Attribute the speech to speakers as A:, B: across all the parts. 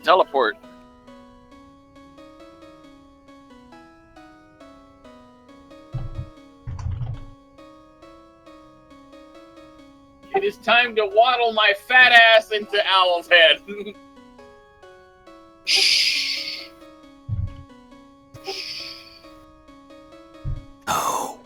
A: Teleport. It is time to waddle my fat ass into Owl's head.
B: Oh.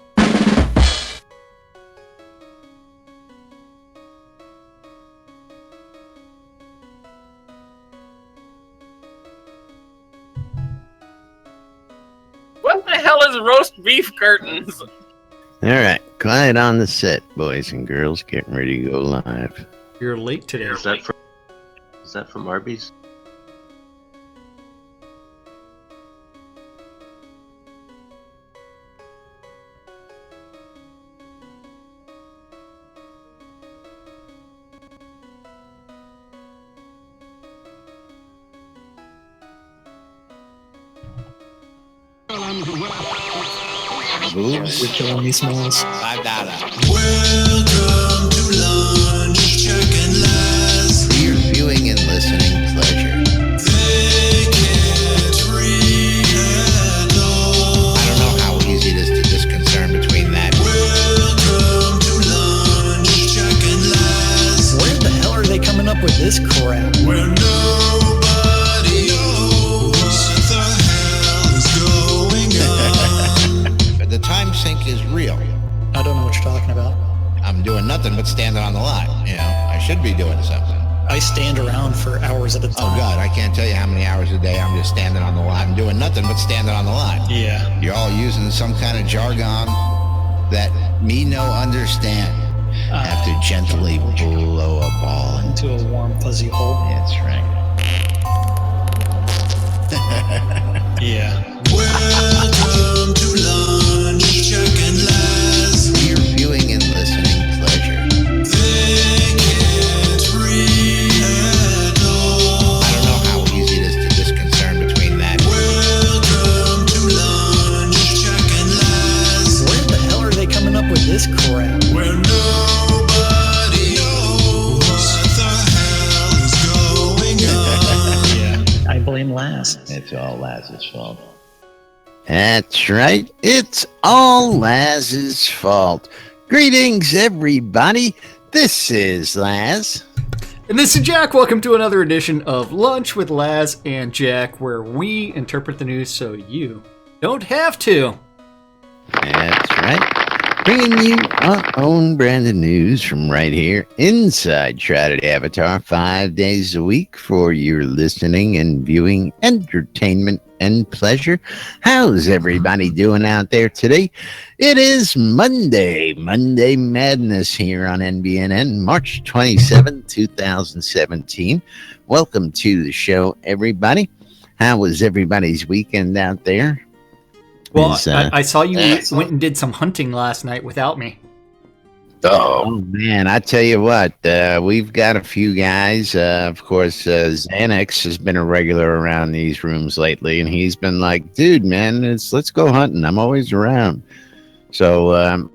A: What the hell is roast beef curtains?
B: All right, quiet on the set, boys and girls. Getting ready to go live.
C: You're late today.
D: Is that from Arby's?
B: We're
E: killing me, Smalls.
B: $5.
F: Welcome to lunch, Jack and Laz.
B: For your viewing and listening pleasure.
F: They can't read at all.
B: I don't know how easy it is to discern between that.
F: Welcome to lunch, Jack and Laz.
E: Where the hell are they coming up with this crap?
F: Where nobody knows what the hell is going on.
B: But the time sink is real.
E: I don't know what you're talking about.
B: I'm doing nothing but standing on the line. You know, I should be doing something.
E: I stand around for hours at a
B: Oh
E: time.
B: God, I can't tell you how many hours a day I'm just standing on the line. I'm doing nothing but standing on the line.
E: Yeah.
B: You're all using some kind of jargon that me no understand. I have to gently blow a ball into.
E: Into a warm, fuzzy hole.
B: That's right.
E: Yeah.
F: Welcome to lunch, Jack and Laz.
B: For your viewing and listening pleasure.
F: They can't read at all.
B: I don't know how easy it is to discern between that.
F: Welcome to lunch, Jack and Laz.
E: Where the hell are they coming up with this crap?
F: Where nobody knows what the hell is going on.
E: Yeah. I blame Laz.
B: It's all Laz's fault. That's right. It's all Laz's fault. Greetings, everybody. This is Laz.
C: And this is Jack. Welcome to another edition of Lunch with Laz and Jack, where we interpret the news so you don't have to.
B: That's right. Bringing you our own brand of news from right here inside Shroud Avatar 5 days a week for your listening and viewing entertainment and pleasure. How's everybody doing out there today? It is Monday Madness here on NBNN, March 27, 2017. Welcome to the show, everybody. How was everybody's weekend out there?
C: Well, I saw you went and did some hunting last night without me.
B: Oh man, I tell you what, we've got a few guys. Of course, Xanax has been a regular around these rooms lately, and he's been like, "Dude, man, let's go hunting. I'm always around." So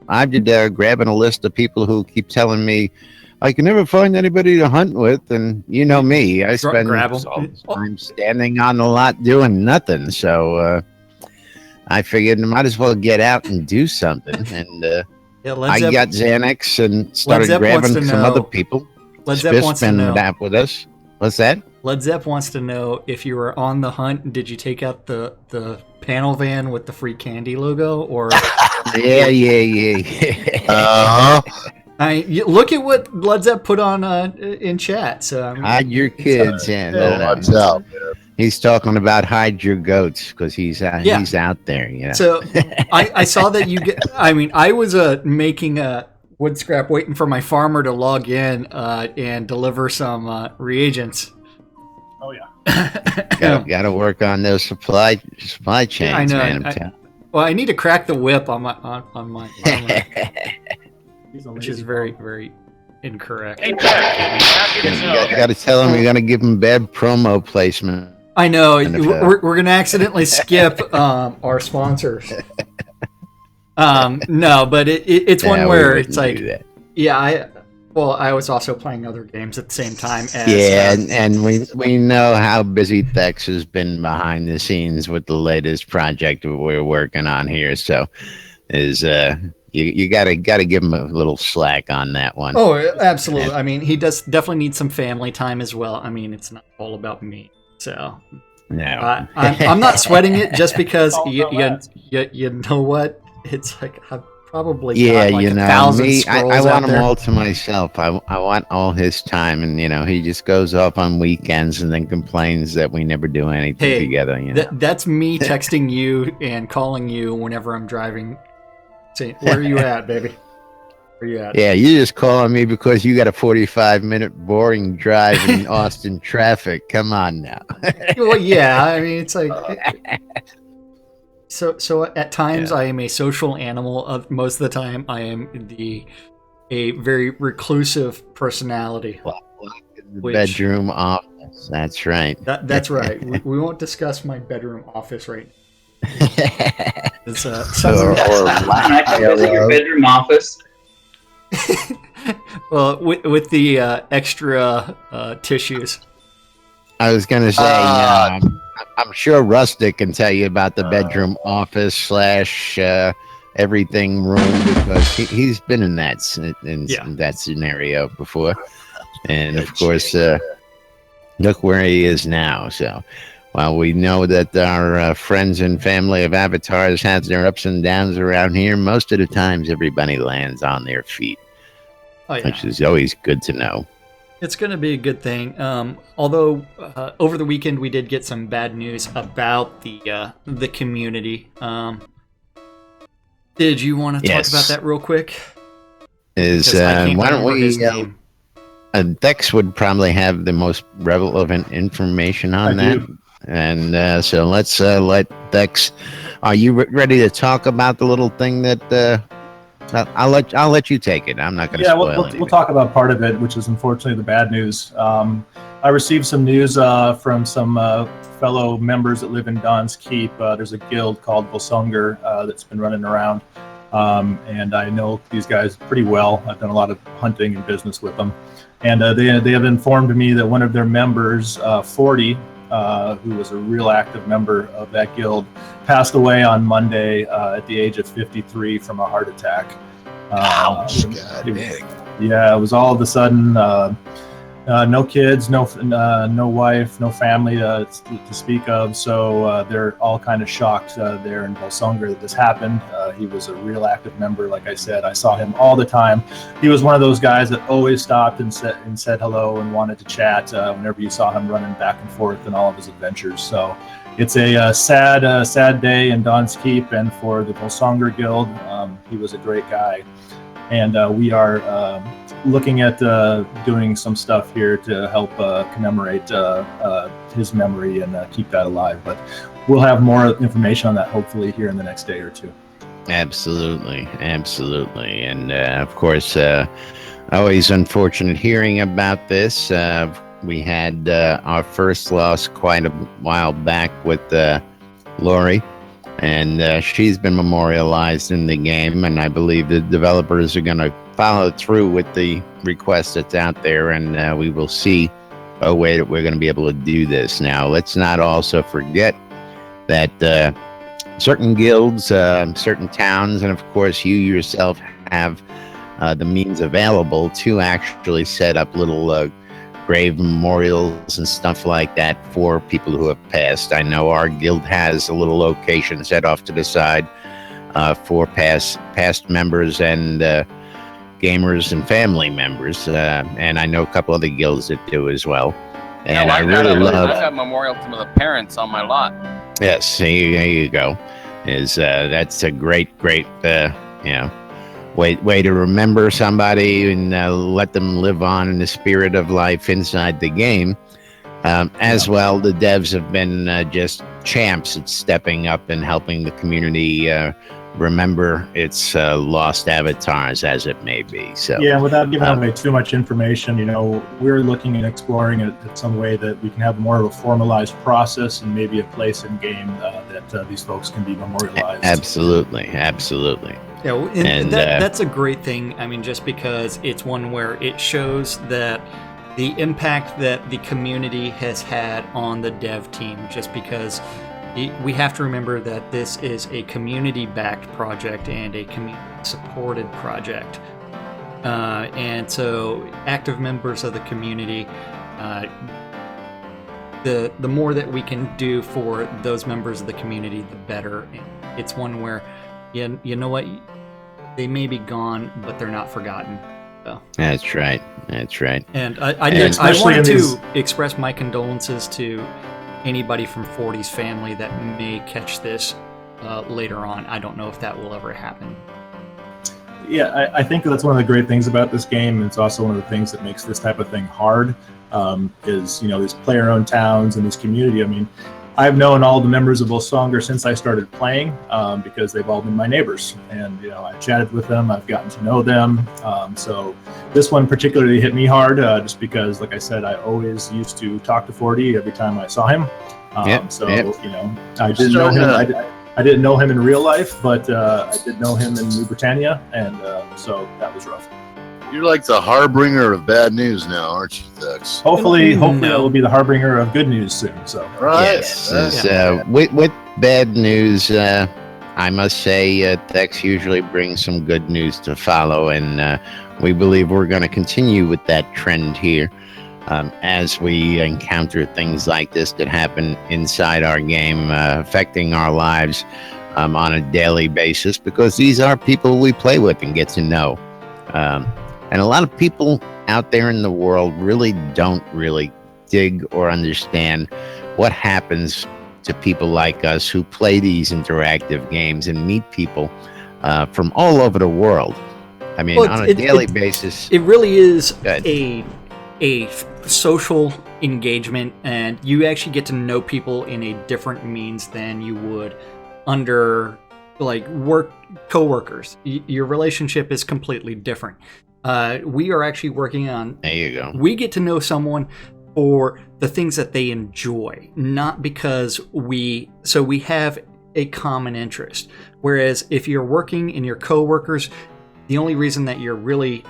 B: I've been grabbing a list of people who keep telling me I can never find anybody to hunt with, and you know me, I spend all this time standing on the lot doing nothing. So I figured I might as well get out and do something, and
C: Yeah,
B: I got Xanax and started grabbing some other people.
C: Led Zepp wants to know.
B: That with us. What's that?
C: Led Zepp wants to know if you were on the hunt. Did you take out the panel van with the free candy logo, or?
B: Yeah.
C: Look at what Led Zepp put on in chat. So
B: hide your kids,
G: What's up?
B: He's talking about hide your goats because he's out there. You know.
C: So I saw that you get. I mean, I was making a wood scrap, waiting for my farmer to log in and deliver some reagents.
G: Oh yeah.
B: Got to work on those supply chains.
C: Yeah, I know.
B: Man,
C: Well, I need to crack the whip on my farmer, which is very, very incorrect.
A: Hey, Jack,
B: you got to tell him you're going to give him bad promo placement.
C: I know. We're going to accidentally skip our sponsors. No, but it's one where it's like, yeah, Well, I was also playing other games at the same time. As,
B: Yeah, and we know how busy Thex has been behind the scenes with the latest project that we're working on here. So, you gotta give him a little slack on that one.
C: Oh, absolutely. I mean, he does definitely need some family time as well. I mean, it's not all about me. So,
B: No,
C: I'm not sweating it just because
G: All
C: you
G: about
C: know what? It's like I've probably
B: yeah,
C: got like
B: you
C: a
B: know,
C: 1,000
B: me,
C: scrolls
B: I
C: out
B: want him
C: there.
B: all to myself. I want all his time, and he just goes off on weekends and then complains that we never do anything
C: Hey,
B: together. You know,
C: That's me texting you and calling you whenever I'm driving. Saying, where are you at, baby? Where you at?
B: yeah, you just calling me because you got a 45-minute boring drive in Austin traffic. Come on now.
C: Well, yeah. I mean, it's like so. At times, I am a social animal. Most of the time, I am a very reclusive personality.
B: The
C: Which-
B: bedroom office. That's right.
C: That's right. We won't discuss my bedroom office right now. It's
B: or,
C: something.
B: or
H: I can visit your bedroom office.
C: Well, with the extra tissues.
B: I was gonna say, I'm sure Rustic can tell you about the bedroom office / everything room because he's been in that in that scenario before, and of course, look where he is now. So, while we know that our friends and family of avatars have their ups and downs around here, most of the times everybody lands on their feet,
C: Oh yeah.
B: which is always good to know.
C: It's going to be a good thing. Although over the weekend we did get some bad news about the community. Did you want to talk about that real quick?
B: Is
C: 'Cause I can't
B: why don't
C: remember
B: we?
C: his name.
B: Dex would probably have the most relevant information on
G: I
B: that,
G: do.
B: and so let's let Dex. Are you ready to talk about the little thing that? I'll let you take it. I'm not going to
G: Yeah,
B: spoil
G: we'll talk about part of it, which is unfortunately the bad news. I received some news from some fellow members that live in Don's Keep. There's a guild called Volsunger that's been running around, and I know these guys pretty well. I've done a lot of hunting and business with them, and they have informed me that one of their members, 40, who was a real active member of that guild, passed away on Monday at the age of 53 from a heart attack.
F: Ouch.
G: Yeah, it was all of a sudden. No kids, no wife, no family to speak of. So they're all kind of shocked there in Volsunger that this happened. He was a real active member. Like I said, I saw him all the time. He was one of those guys that always stopped and said hello and wanted to chat whenever you saw him running back and forth in all of his adventures. So it's a sad day in Don's Keep and for the Volsunger Guild. He was a great guy. And we are looking at doing some stuff here to help commemorate his memory and keep that alive. But we'll have more information on that hopefully here in the next day or two.
B: Absolutely, and of course, always unfortunate hearing about this. We had our first loss quite a while back with Lori. And she's been memorialized in the game, and I believe the developers are going to follow through with the request that's out there, and we will see a way that we're going to be able to do this. Now, let's not also forget that certain guilds, certain towns, and of course you yourself have the means available to actually set up little grave memorials and stuff like that for people who have passed. I know our guild has a little location set off to the side for past members and gamers and family members, and I know a couple other guilds that do as well. And I really love.
A: I have a memorial to the parents on my lot.
B: Yes, there you go. That's a great way to remember somebody and let them live on in the spirit of life inside the game. As well, the devs have been just champs at stepping up and helping the community remember its lost avatars, as it may be. So
G: Yeah, without giving away too much information, we're looking and exploring at some way that we can have more of a formalized process and maybe a place in game that these folks can be memorialized.
B: Absolutely.
C: Yeah,
B: And,
C: that's a great thing. I mean, just because it's one where it shows that the impact that the community has had on the dev team, just because we have to remember that this is a community-backed project and a community-supported project. And so active members of the community, the more that we can do for those members of the community, the better. It's one where, you know what, they may be gone, but they're not forgotten. So.
B: That's right. That's right.
C: And I wanted to express my condolences to anybody from 40's family that may catch this later on. I don't know if that will ever happen.
G: Yeah, I think that's one of the great things about this game, and it's also one of the things that makes this type of thing hard, is, these player-owned towns and this community. I mean, I've known all the members of Volsonga since I started playing, because they've all been my neighbors, and I chatted with them, I've gotten to know them. So this one particularly hit me hard, just because, like I said, I always used to talk to 40 every time I saw him. I didn't know him. I didn't know him in real life, but I did know him in New Britannia, and so that was rough.
I: You're like the harbinger of bad news now, aren't you, Thex?
G: Hopefully I will be the harbinger of good news soon. So
I: right.
B: Yes. With bad news, I must say, Thex usually brings some good news to follow, and we believe we're going to continue with that trend here. As we encounter things like this that happen inside our game, affecting our lives on a daily basis, because these are people we play with and get to know. And a lot of people out there in the world really don't dig or understand what happens to people like us who play these interactive games and meet people from all over the world. I mean, on a daily basis.
C: It really is a social engagement, and you actually get to know people in a different means than you would under co-workers. Your relationship is completely different. We are actually working on,
B: there you go,
C: we get to know someone for the things that they enjoy, not because we have a common interest. Whereas if you're working and your co-workers, the only reason that you're really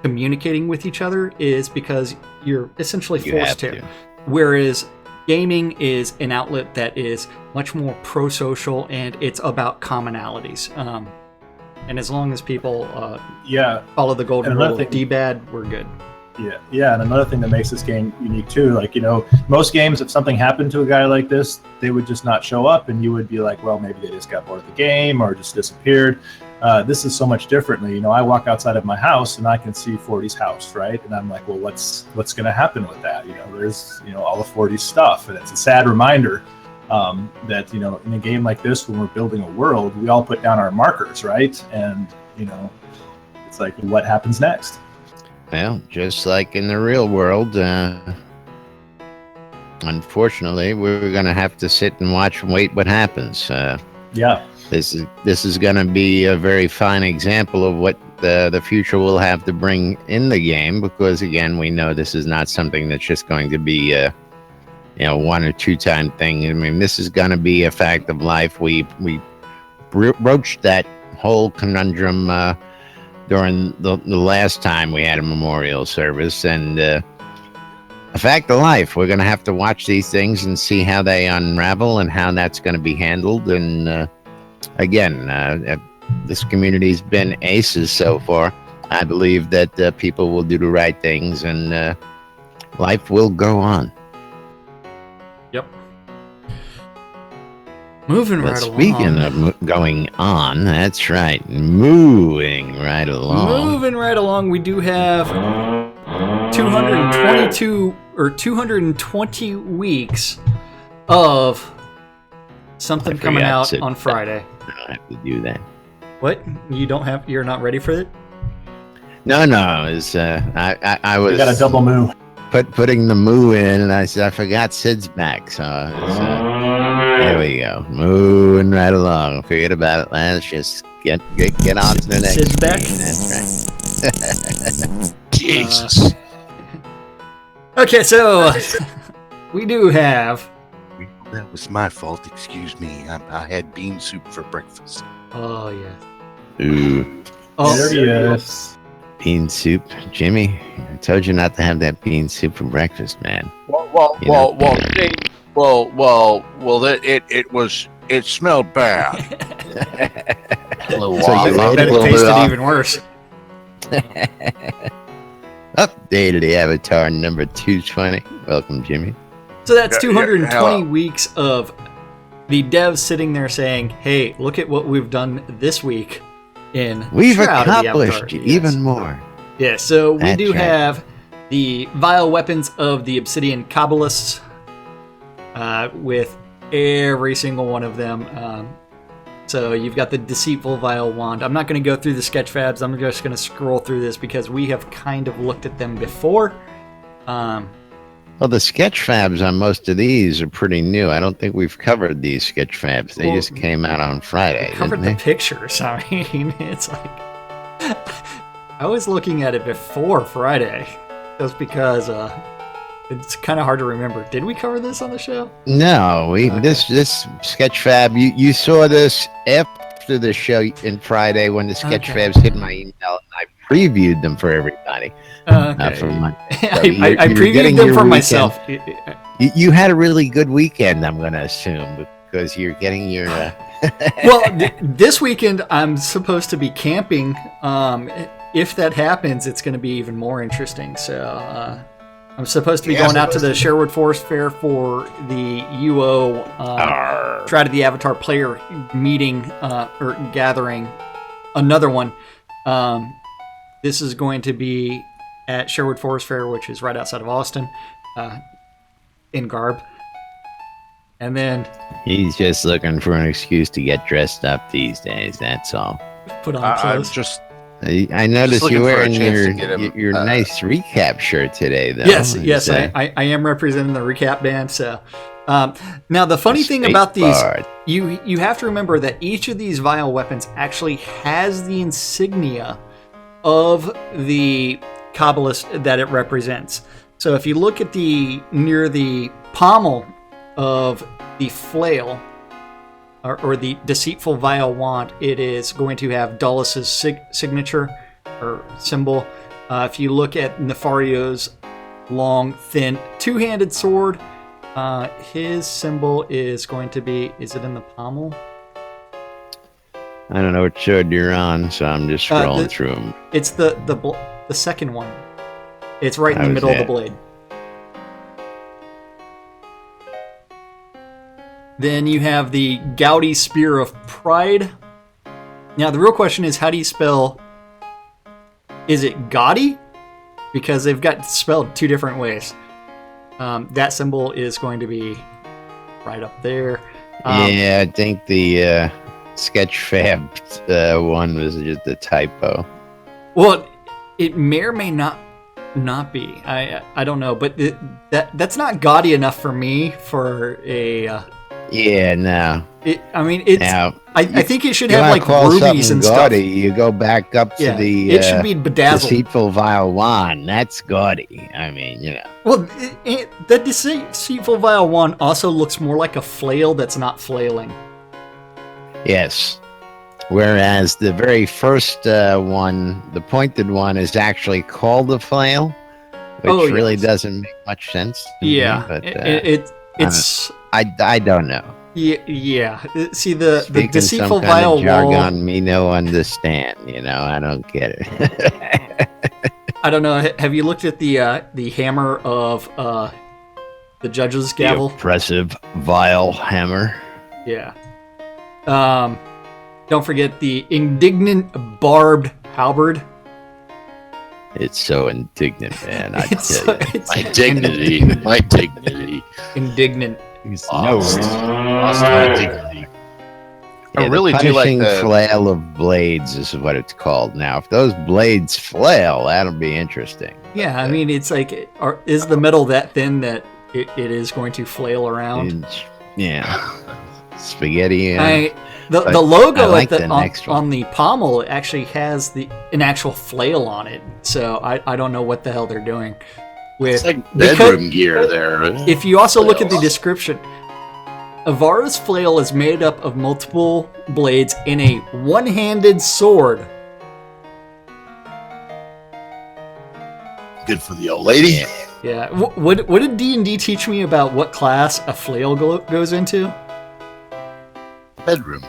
C: communicating with each other is because you're essentially forced to. Whereas gaming is an outlet that is much more pro-social, and it's about commonalities. And as long as people follow the golden rule of D-bad, we're good.
G: Yeah, and another thing that makes this game unique too, most games, if something happened to a guy like this, they would just not show up, and you would be like, well, maybe they just got bored of the game or just disappeared. This is so much differently. I walk outside of my house and I can see 40's house, right? And I'm like, well, what's going to happen with that? There's all of 40's stuff, and it's a sad reminder that in a game like this, when we're building a world, we all put down our markers, right? And it's like, what happens next?
B: Well, just like in the real world, unfortunately, we're going to have to sit and watch and wait what happens. This is going to be a very fine example of what the future will have to bring in the game, because again, we know this is not something that's just going to be a 1 or 2 time thing. I mean, this is going to be a fact of life. We broached that whole conundrum during the last time we had a memorial service, and a fact of life. We're going to have to watch these things and see how they unravel and how that's going to be handled. And again, this community's been aces so far. I believe that people will do the right things, and life will go on.
C: Yep. Moving right along.
B: Speaking of going on, that's right. Moving right along. We do have 222 or 220 weeks of something coming out on Friday. I don't have to do that.
C: What? You're not ready for it?
B: No. It's I was.
G: You got a double moo.
B: Putting the moo in, and I said I forgot Sid's back, so there we go, moving right along. Forget about it, Laz. Just get on to the next.
C: Sid's back.
B: That's right.
I: Jesus.
C: Okay, so we do have.
I: That was my fault. Excuse me. I had bean soup for breakfast.
C: Oh yeah.
B: Ooh,
C: Oh,
G: There he is.
B: bean soup, Jimmy. I told you not to have that bean soup for breakfast, man. You know.
J: It smelled bad.
I: A little
B: So you
I: waffle,
B: ate
C: bet
I: a
C: it
I: little bit
C: tasted
I: off.
C: even worse.
B: Updated the Avatar number 220. Welcome, Jimmy.
C: So that's
J: Yeah,
C: 220
J: hello.
C: weeks of the devs sitting there saying, "Hey, look at what we've done this week."
B: We've
C: Shroud of the
B: accomplished
C: Avatar.
B: even more.
C: Yeah, so we
B: That's
C: do
B: right.
C: have the vile weapons of the Obsidian Kabbalists with every single one of them. So you've got the Deceitful Vile Wand. I'm not going to go through the sketch fabs. I'm just going to scroll through this because we have kind of looked at them before.
B: Well, the sketch fabs on most of these are pretty new. I don't think we've covered these sketch fabs. They
C: Well,
B: just came out on Friday,
C: Covered
B: didn't
C: the
B: they?
C: pictures. I mean, it's like I was looking at it before Friday, just because it's kind of hard to remember. Did we cover this on the show?
B: No, this sketch fab. You saw this after the show in Friday when the sketch
C: Okay.
B: fabs hit my email, and I previewed them for everybody.
C: Okay.
B: For my,
C: I
B: you're
C: previewed
B: getting
C: them
B: your
C: for
B: weekend.
C: myself.
B: You had a really good weekend, I'm going to assume, because you're getting your.
C: Well, this weekend I'm supposed to be camping. If that happens, it's going to be even more interesting. So I'm supposed to be going out to the Sherwood Forest Fair for the UO Shroud of the Avatar player meeting or gathering. Another one. This is going to be at Sherwood Forest Fair, which is right outside of Austin, in Garb. And then
B: He's just looking for an excuse to get dressed up these days. That's all.
C: put on
J: I'm
C: clothes.
J: just
B: I noticed
J: looking
B: you're
J: for a
B: wearing
J: chance
B: your
J: to get him,
B: your nice recap shirt today, though.
C: Yes,
B: Is
C: yes,
B: that-
C: I am representing the recap band. So, now the funny thing
B: Space
C: about these,
B: Bard.
C: you have to remember that each of these vile weapons actually has the insignia of the Kabbalist that it represents. So if you look at near the pommel of the flail, or the Deceitful Vile Wand, it is going to have Dullus's signature or symbol. If you look at Nefario's long, thin, two-handed sword, his symbol is going to be, is it in the pommel?
B: I don't know what sword you're on, so I'm just scrolling through them.
C: It's the second one. It's right in the
B: How's
C: middle of the
B: that?
C: blade. Then you have the Gaudy Spear of Pride. Now, the real question is, how do you spell... Is it Gaudy? Because they've got spelled two different ways. That symbol is going to be right up there.
B: Yeah, I think the sketch fab one was just a typo.
C: Well, it may or may not be. I don't know, but that's not gaudy enough for me for a...
B: Yeah, no.
C: I mean, it's.
B: Now,
C: I think it should
B: you
C: have
B: wanna
C: like
B: call
C: rubies
B: something
C: and
B: gaudy,
C: stuff.
B: you go back up to
C: Yeah,
B: the
C: it should be bedazzled.
B: Deceitful Vile Wand. That's gaudy. I mean, you know.
C: Well, the Deceitful Vile Wand also looks more like a flail that's not flailing.
B: Yes. Whereas the very first one, the pointed one, is actually called a flail, which really
C: yes.
B: doesn't make much sense. To me,
C: Yeah,
B: but
C: it's.
B: I don't know.
C: Yeah. See, the
B: Speaking
C: Deceitful
B: some kind
C: Vile
B: of jargon,
C: Wand.
B: me no understand. You know, I don't get it.
C: I don't know. Have you looked at the hammer of the judge's gavel?
B: The oppressive, vile hammer.
C: Yeah. Don't forget the indignant barbed halberd.
B: It's so indignant, man. I
C: It's
B: tell you.
C: it's
I: My dignity. My dignity.
C: indignant.
B: It's
I: Lost my dignity.
J: I really
B: the
J: do like
B: punishing
J: the-
B: flail of blades is what it's called now. If those blades flail, that'll be interesting.
C: Yeah, I mean, it's like, is the metal that thin that it is going to flail around?
B: Yeah, spaghetti.
C: The
B: But
C: logo
B: I like
C: at
B: the next one.
C: on the pommel actually has an actual flail on it. So I don't know what the hell they're doing with
I: It's like
C: because
I: bedroom gear there.
C: if you also look at the description, Avara's flail is made up of multiple blades in a one-handed sword.
I: Good for the old lady.
C: Yeah. What did D&D teach me about what class a flail goes into?
I: Bedroom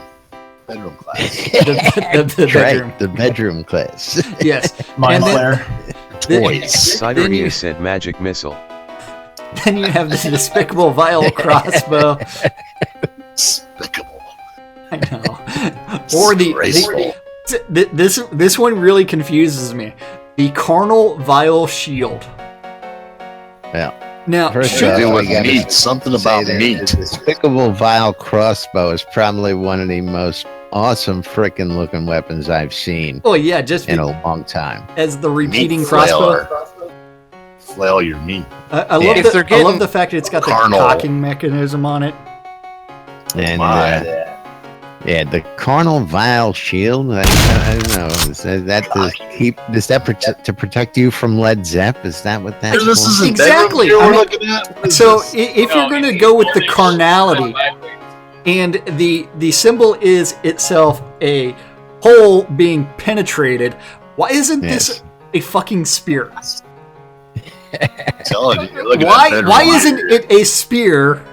I: class.
C: The bedroom.
B: Right, the bedroom class.
C: Yes.
G: Mind
C: And
G: flare.
B: Toys.
K: Sidereal said magic missile.
C: Then you have the despicable vile crossbow.
I: Despicable.
C: I know. Or
I: Disgraceful.
C: this one really confuses me. The carnal vile shield.
B: Yeah.
C: Now,
B: First
C: should-
B: off,
I: do
B: I
I: with
B: gotta
I: meat. Something
B: say
I: about
B: that
I: meat.
B: The despicable vile crossbow is probably one of the most awesome frickin' looking weapons I've seen
C: oh yeah, just
B: in a long time.
C: as the repeating
I: Meat
C: crossbow.
I: Flail your meat.
C: I love
B: Yeah.
C: I love the fact that it's got the
I: Carnal.
C: cocking mechanism on it.
B: And
I: My.
B: yeah, the carnal vile shield. I don't know. Is that to keep? Is that to protect you from Led Zepp? Is that what that's
I: This
B: for?
I: is a
C: Exactly.
I: bedroom
C: I
I: we're
C: mean,
I: looking at? What is
C: So
I: this?
C: if
A: No,
C: you're going to
A: it's
C: go with the
A: only
C: carnality,
A: sideways.
C: and the symbol is itself a hole being penetrated, why isn't this a fucking spear?
I: I'm telling you, you're looking at
C: Why
I: bedroom
C: isn't
I: here.
C: it a spear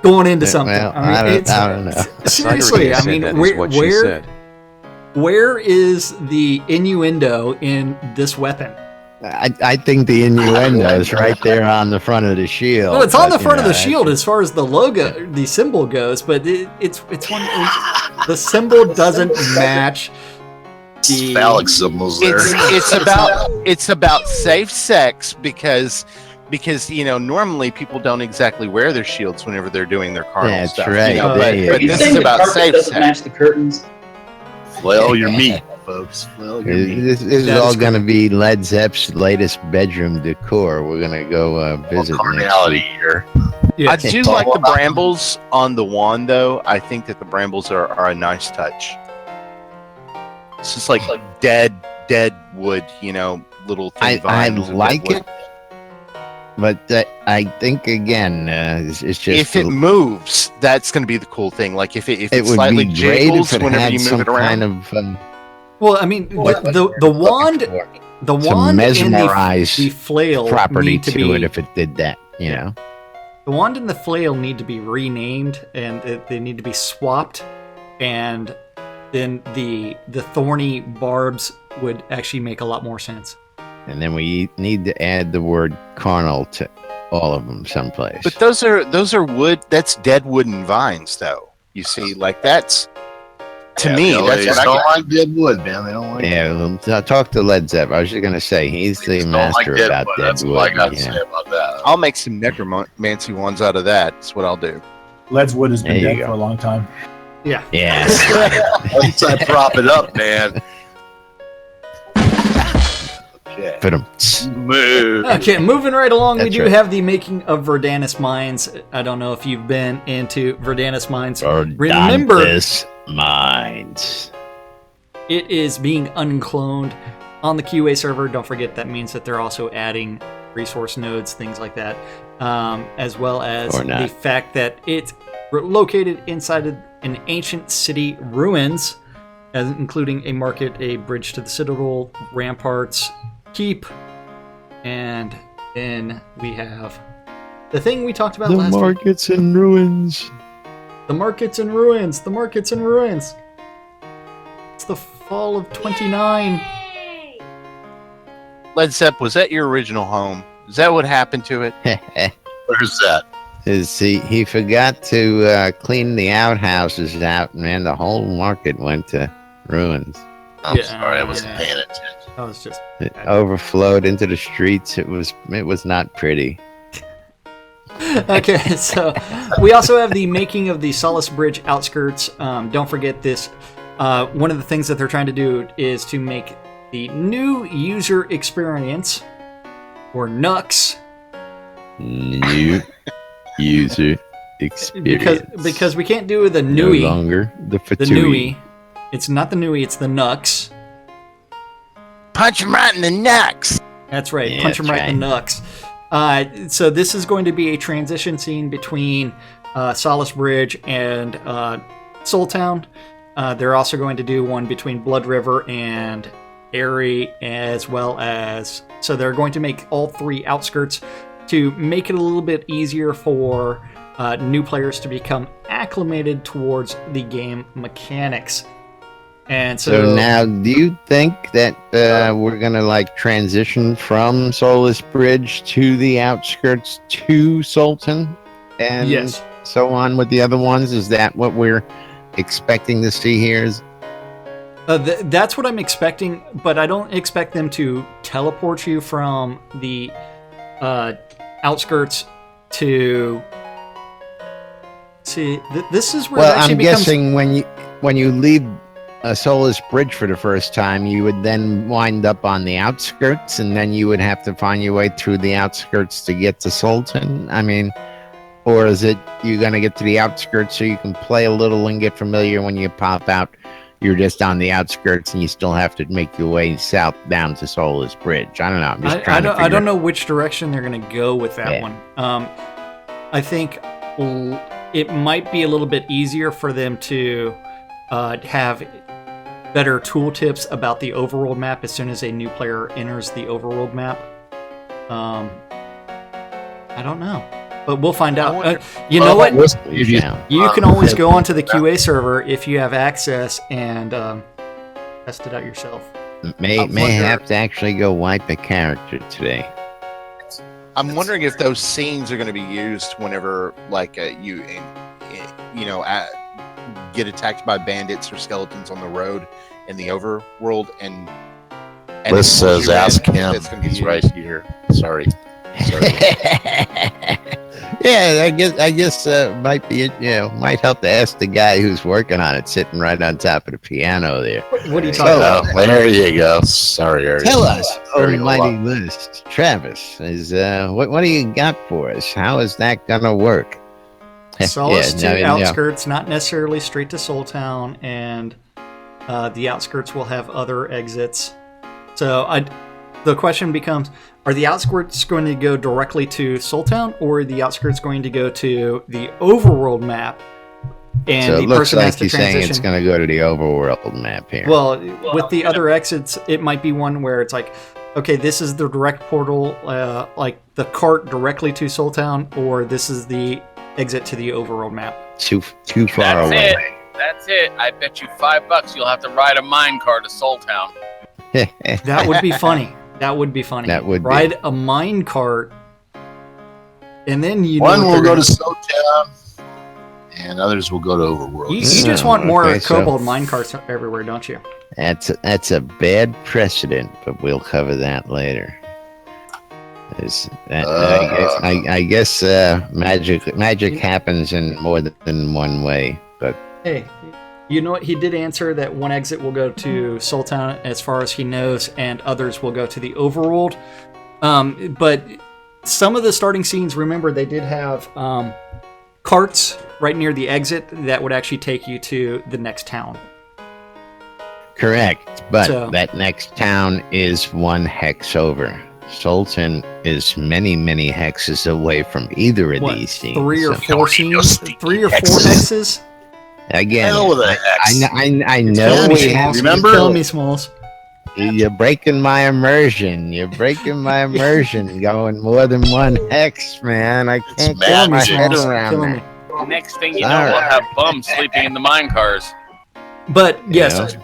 C: going into something?
B: Well,
C: it's,
B: I don't know.
C: seriously, I
K: Sidereal
C: mean,
K: said that is what she said.
C: where is the innuendo in this weapon?
B: I think the innuendo is right there on the front of the shield.
C: Well, it's on the
B: but,
C: front of the
B: that's-
C: shield as far as the logo, the symbol goes, but it's one. The symbol doesn't match.
I: Phallic symbols there.
J: It's about safe sex because normally people don't exactly wear their shields whenever they're doing their carnal
B: That's
J: stuff.
B: right.
J: But
H: You
J: this
H: saying
J: is
H: the
J: about
H: carpet
J: safe
H: doesn't
J: sex.
H: match the curtains?
I: Flail your meat, folks. Flail your meat.
B: This is
C: That
B: all
C: is
B: going to be Led Zepp's latest bedroom decor. We're going to go visit next
I: Carnality
B: week.
I: here.
C: Yeah.
J: I do like the brambles on the wand, though. I think that the brambles are a nice touch. It's just like dead wood, little thin
B: I
J: vines. of
B: like
J: dead
B: it,
J: wood.
B: but I think again, it's just
J: If it moves, that's going to be the cool thing. Like if it
B: it would
J: slightly
B: be great
J: jiggles
B: if it
J: whenever
B: had
J: you move
B: some
J: it around.
B: kind of
C: Well, I mean, the wand, the
B: some
C: wand and the
B: mesmerize
C: flail
B: property
C: need to
B: to
C: be.
B: it if it did that. You know,
C: The wand and the flail need to be renamed, and they need to be swapped, and then the thorny barbs would actually make a lot more sense.
B: and then we need to add the word carnal to all of them someplace.
J: But those are wood. That's dead wooden vines, though. You see, like that's to me.
I: The
J: That's
I: ladies
J: what I
I: don't
J: got.
I: like dead wood, man. They don't like
B: Yeah, well, talk to Led Zepp. I was just gonna say he's the
I: Ladies don't like
B: master
I: dead
B: about
I: wood.
B: dead
I: That's
B: wood.
I: all I got to
B: you know.
I: say about that.
J: I'll make some necromancy ones out of that. That's what I'll do.
G: Lead's wood has been
B: There you
G: dead
B: go.
G: for a long time.
C: Yeah.
B: Yeah.
I: Once I prop it up, man. Okay.
B: Put him.
I: Move.
C: Okay, moving right along, we
B: That's
C: do
B: right.
C: have the making of Verdanus Mines. I don't know if you've been into Verdanus Mines.
B: Or
C: Remember,
B: Dante's Minds.
C: it is being uncloned on the QA server. Don't forget that means that they're also adding resource nodes, things like that, as well as
B: Or not.
C: the fact that it's located inside of an ancient city ruins, as including a market, a bridge to the citadel, ramparts, keep, and then we have the thing we talked about
B: The
C: last week.
B: market's in ruins.
C: The market's in ruins. The market's in ruins. It's the fall of 29.
J: Led Zepp, was that your original home? Is that what happened to it?
I: Where's that?
B: He forgot to clean the outhouses out, and man, the whole market went to ruins.
I: I'm
C: Yeah.
I: sorry, I wasn't paying attention.
C: That was just
B: It overflowed into the streets. It was not pretty.
C: okay. So we also have the making of the Solace Bridge outskirts. Don't forget this. One of the things that they're trying to do is to make the new user experience, or NUX,
B: New user experience.
C: because we can't do the
B: no
C: NUI.
B: longer the
C: The
B: Fatui.
C: NUI. It's not the NUI. It's the NUX.
J: Punch him right in the nuts.
C: That's right.
B: Yeah,
C: Punch him
B: that's
C: right in the nucks. So this is going to be a transition scene between Solace Bridge and Soul Town. They're also going to do one between Blood River and Erie, as well as... So they're going to make all 3 outskirts to make it a little bit easier for new players to become acclimated towards the game mechanics. And
B: so now, do you think that we're gonna like transition from Solace Bridge to the outskirts to Sultan, and
C: yes,
B: so on with the other ones? Is that what we're expecting to see here?
C: That's what I'm expecting, but I don't expect them to teleport you from the outskirts to. See, this is where.
B: Well,
C: it
B: I'm
C: becomes...
B: guessing when you leave a Solace Bridge for the first time, you would then wind up on the outskirts, and then you would have to find your way through the outskirts to get to Sultan. I mean, or is it you're going to get to the outskirts so you can play a little and get familiar? When you pop out, you're just on the outskirts, and you still have to make your way south down to Solace Bridge. I don't know. I'm just trying to
C: I don't know which direction they're going to go with that one. I think it might be a little bit easier for them to have better tooltips about the overworld map as soon as a new player enters the overworld map. I don't know, but we'll find out. You know what? You can always go onto the QA server if you have access and test it out yourself.
B: May have to actually go wipe a character today.
J: I'm wondering if those scenes are going to be used whenever, like, you get attacked by bandits or skeletons on the road in the overworld, and
I: Liz says, "Ask him." He's right here. Sorry.
B: Yeah, I guess might be might help to ask the guy who's working on it, sitting right on top of the piano there.
C: What are you talking about?
I: There you go. Sorry, Eric.
B: Tell us, almighty list, Travis, is what do you got for us? How is that gonna work?
C: Solace to outskirts, not necessarily straight to Soul Town, and the outskirts will have other exits. So the question becomes, are the outskirts going to go directly to Soul Town, or are the outskirts going to go to the overworld map? And
B: so
C: the
B: it looks
C: person has
B: like
C: to
B: you're saying
C: transition.
B: it's going to go to the overworld map here.
C: Well, with the other exits, it might be one where it's like, okay, this is the direct portal, like the cart directly to Soul Town, or this is the exit to the overworld map.
B: Too far away.
A: That's it. I bet you $5 you'll have to ride a minecart to Soul Town.
C: That would be funny. That would be funny.
B: That would
C: ride a minecart, and then
I: one will go to Soul Town, and others will go to Overworld.
C: You just want more kobold minecarts everywhere, don't you?
B: That's a bad precedent, but we'll cover that later. I guess magic happens in more than one way, but
C: hey, you know what? He did answer that one exit will go to Soul Town as far as he knows, and others will go to the overworld. But some of the starting scenes, remember, they did have carts right near the exit that would actually take you to the next town.
B: Correct, but that next town is one hex over. Sultan is many hexes away from either of these scenes.
C: 3 or 4 scenes? 3 or 4 hexes?
B: Again, I know.
C: Remember? Tell me, Smalls.
B: You're breaking my immersion. Going more than one hex, man. I can't get my head around that.
A: Next thing you know, we'll have bums sleeping in the minecars.
C: But yes,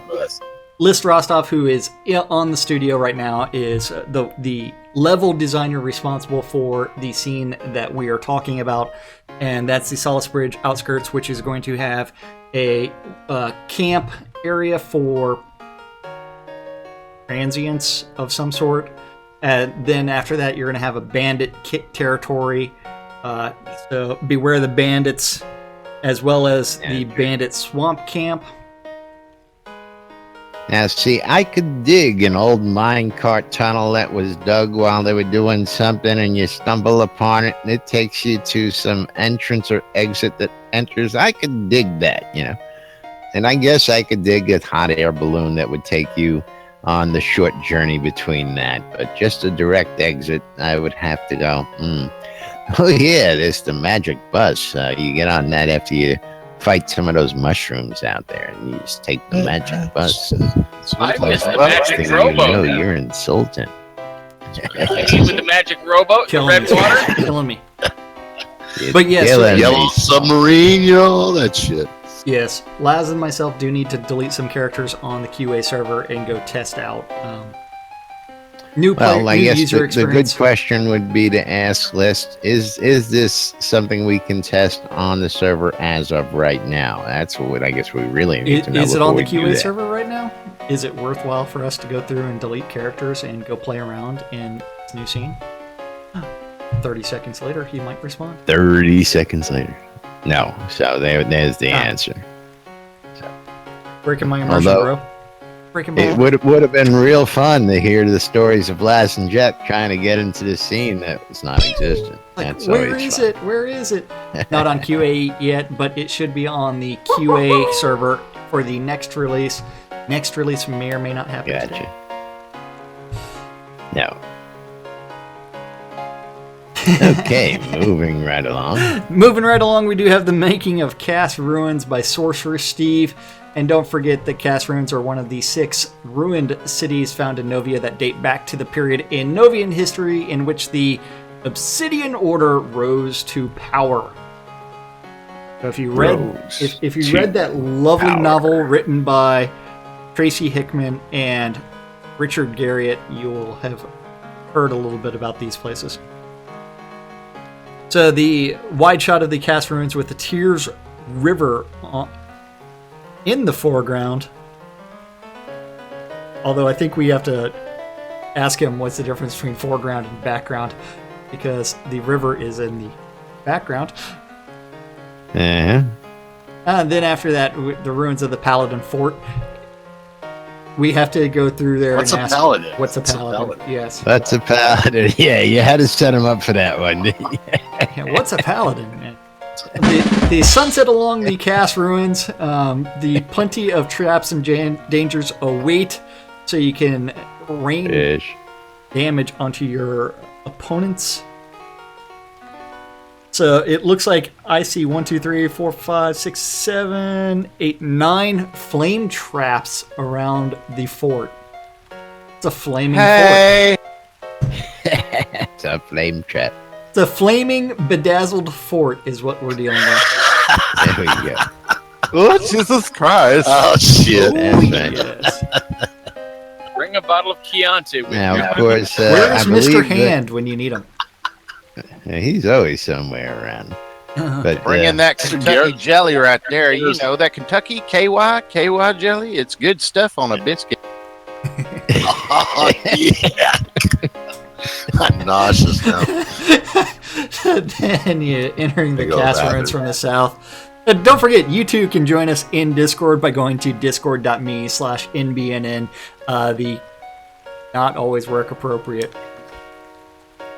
C: List Rostov, who is on the studio right now, is the level designer responsible for the scene that we are talking about, and that's the Solace Bridge outskirts, which is going to have a camp area for transients of some sort. And then after that, you're going to have a bandit territory. So beware the bandits, as well as the bandit swamp camp.
B: Now, see, I could dig an old minecart tunnel that was dug while they were doing something, and you stumble upon it, and it takes you to some entrance or exit that enters. I could dig that, And I guess I could dig a hot air balloon that would take you on the short journey between that. But just a direct exit, I would have to go, Oh yeah, there's the magic bus. You get on that after you fight some of those mushrooms out there, and you just take the magic bus.
A: I missed the
B: Next
A: magic
B: thing you
A: rowboat.
B: know, you're insulting.
A: With the magic rowboat, the red water.
C: Killing me. But yes,
B: killing
I: Yellow
B: me.
I: submarine, you know, all that shit.
C: yes, Laz and myself do need to delete some characters on the QA server and go test out new
B: Well, I
C: new
B: guess
C: user
B: the good
C: experience.
B: question would be to ask List, is this something we can test on the server as of right now? That's what I guess we really need to know.
C: Is it on the
B: before we do
C: QA
B: that.
C: server right now? Is it worthwhile for us to go through and delete characters and go play around in this new scene? 30 seconds later, he might respond.
B: 30 seconds later. No. So there's the answer.
C: Breaking my immersion,
B: Although-
C: bro. Breaking my
B: It would have been real fun to hear the stories of Laz and Jack trying to get into the scene that was non-existent. That's
C: Where
B: always
C: is
B: fun.
C: it? Where is it? Not on QA yet, but it should be on the QA server for the next release. Next release may or may not happen
B: Gotcha.
C: today.
B: No. Okay, moving right along.
C: Moving right along, we do have the making of Cast Ruins by Sorcerer Steve. And don't forget that Cast Ruins are one of the 6 ruined cities found in Novia that date back to the period in Novian history in which the Obsidian Order rose to power. So if you read
B: Rose
C: if you
B: to
C: read that lovely
B: power.
C: novel written by Tracy Hickman and Richard Garriott, you'll have heard a little bit about these places. So the wide shot of the Cast Ruins with the Tears River in the foreground. Although I think we have to ask him what's the difference between foreground and background, because the river is in the background.
B: Uh-huh.
C: And then after that, the ruins of the Paladin Fort. We have to go through there
I: What's
C: and
I: a
C: ask,
I: paladin?
C: What's a
I: What's a
C: paladin?
I: paladin?
C: Yes.
B: That's a paladin. Yeah, you had to set him up for that one.
C: Yeah, what's a paladin, man? The sunset along the Cast Ruins. The plenty of traps and dangers await, so you can rain
B: Fish.
C: damage onto your opponents. So it looks like I see 1, 2, 3, 4, 5, 6, 7, 8, 9 flame traps around the fort. It's a flaming fort.
B: It's a flame trap.
C: It's a flaming, bedazzled fort is what we're dealing with.
B: There we go.
J: Oh, Jesus Christ.
I: Oh shit!
B: That's right.
C: Yes.
A: Bring a bottle of Chianti with
B: Now,
A: you.
B: of course,
C: Where's
B: I
C: Mr.
B: believe that-
C: Hand when you need him?
B: he's always somewhere around. But
J: Bring in that Kentucky jelly right there. You know, that Kentucky KY jelly. It's good stuff on a biscuit.
I: Oh yeah! I'm nauseous now.
C: Then you entering the
I: There goes
C: Cast
I: that.
C: Ruins from the south. Don't forget, you too can join us in Discord by going to discord.me/nbnn. The not always work appropriate.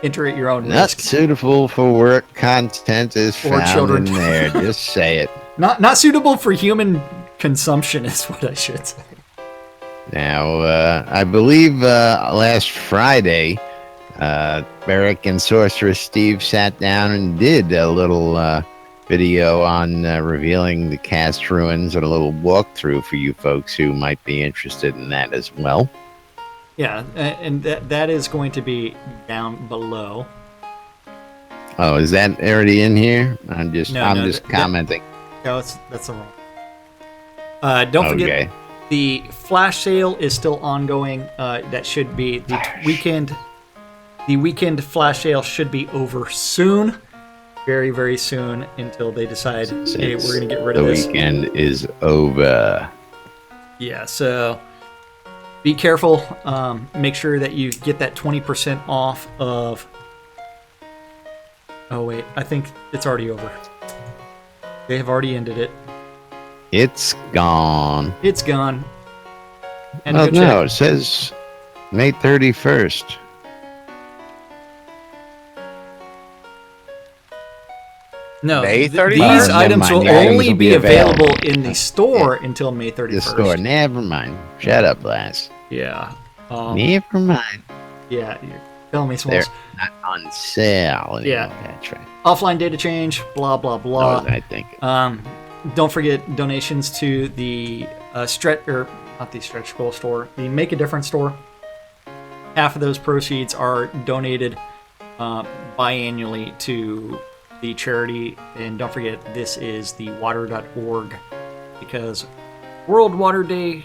C: Enter at your own
B: not
C: risk.
B: suitable for work content is
C: Or
B: found
C: children.
B: in there. Just say it.
C: Not suitable for human consumption is what I should say.
B: Now, I believe last Friday, Barrick and Sorcerer Steve sat down and did a little video on revealing the Cast Ruins and a little walkthrough for you folks who might be interested in that as well.
C: Yeah, and that is going to be down below.
B: Oh, is that already in here? I'm just commenting.
C: No, that's the wrong. Don't forget.
B: Okay.
C: The flash sale is still ongoing. That should be the weekend. The weekend flash sale should be over soon, very, very soon, until they decide, hey, we're going to get rid of this.
B: The weekend is over.
C: Yeah, so be careful. Make sure that you get that 20% off of. Oh wait, I think it's already over. They have already ended it.
B: It's gone.
C: It's gone. And
B: Oh
C: go
B: no,
C: check.
B: it says May 31st.
C: No,
J: May
C: these
J: 31st?
C: items will
B: Never mind. The
C: only
B: items will
C: be
B: be
C: available in the store until May 31st.
B: The store. Never mind. Shut up, Laz.
C: Yeah.
B: Never mind.
C: Yeah. Tell me, Smalls.
B: They're not on sale anymore.
C: Yeah.
B: That's right.
C: Offline data change, blah, blah, blah.
B: I think.
C: Don't forget donations to the not the Stretch Goal store, the Make a Difference store. Half of those proceeds are donated biannually to the charity. And don't forget, this is the water.org, because World Water Day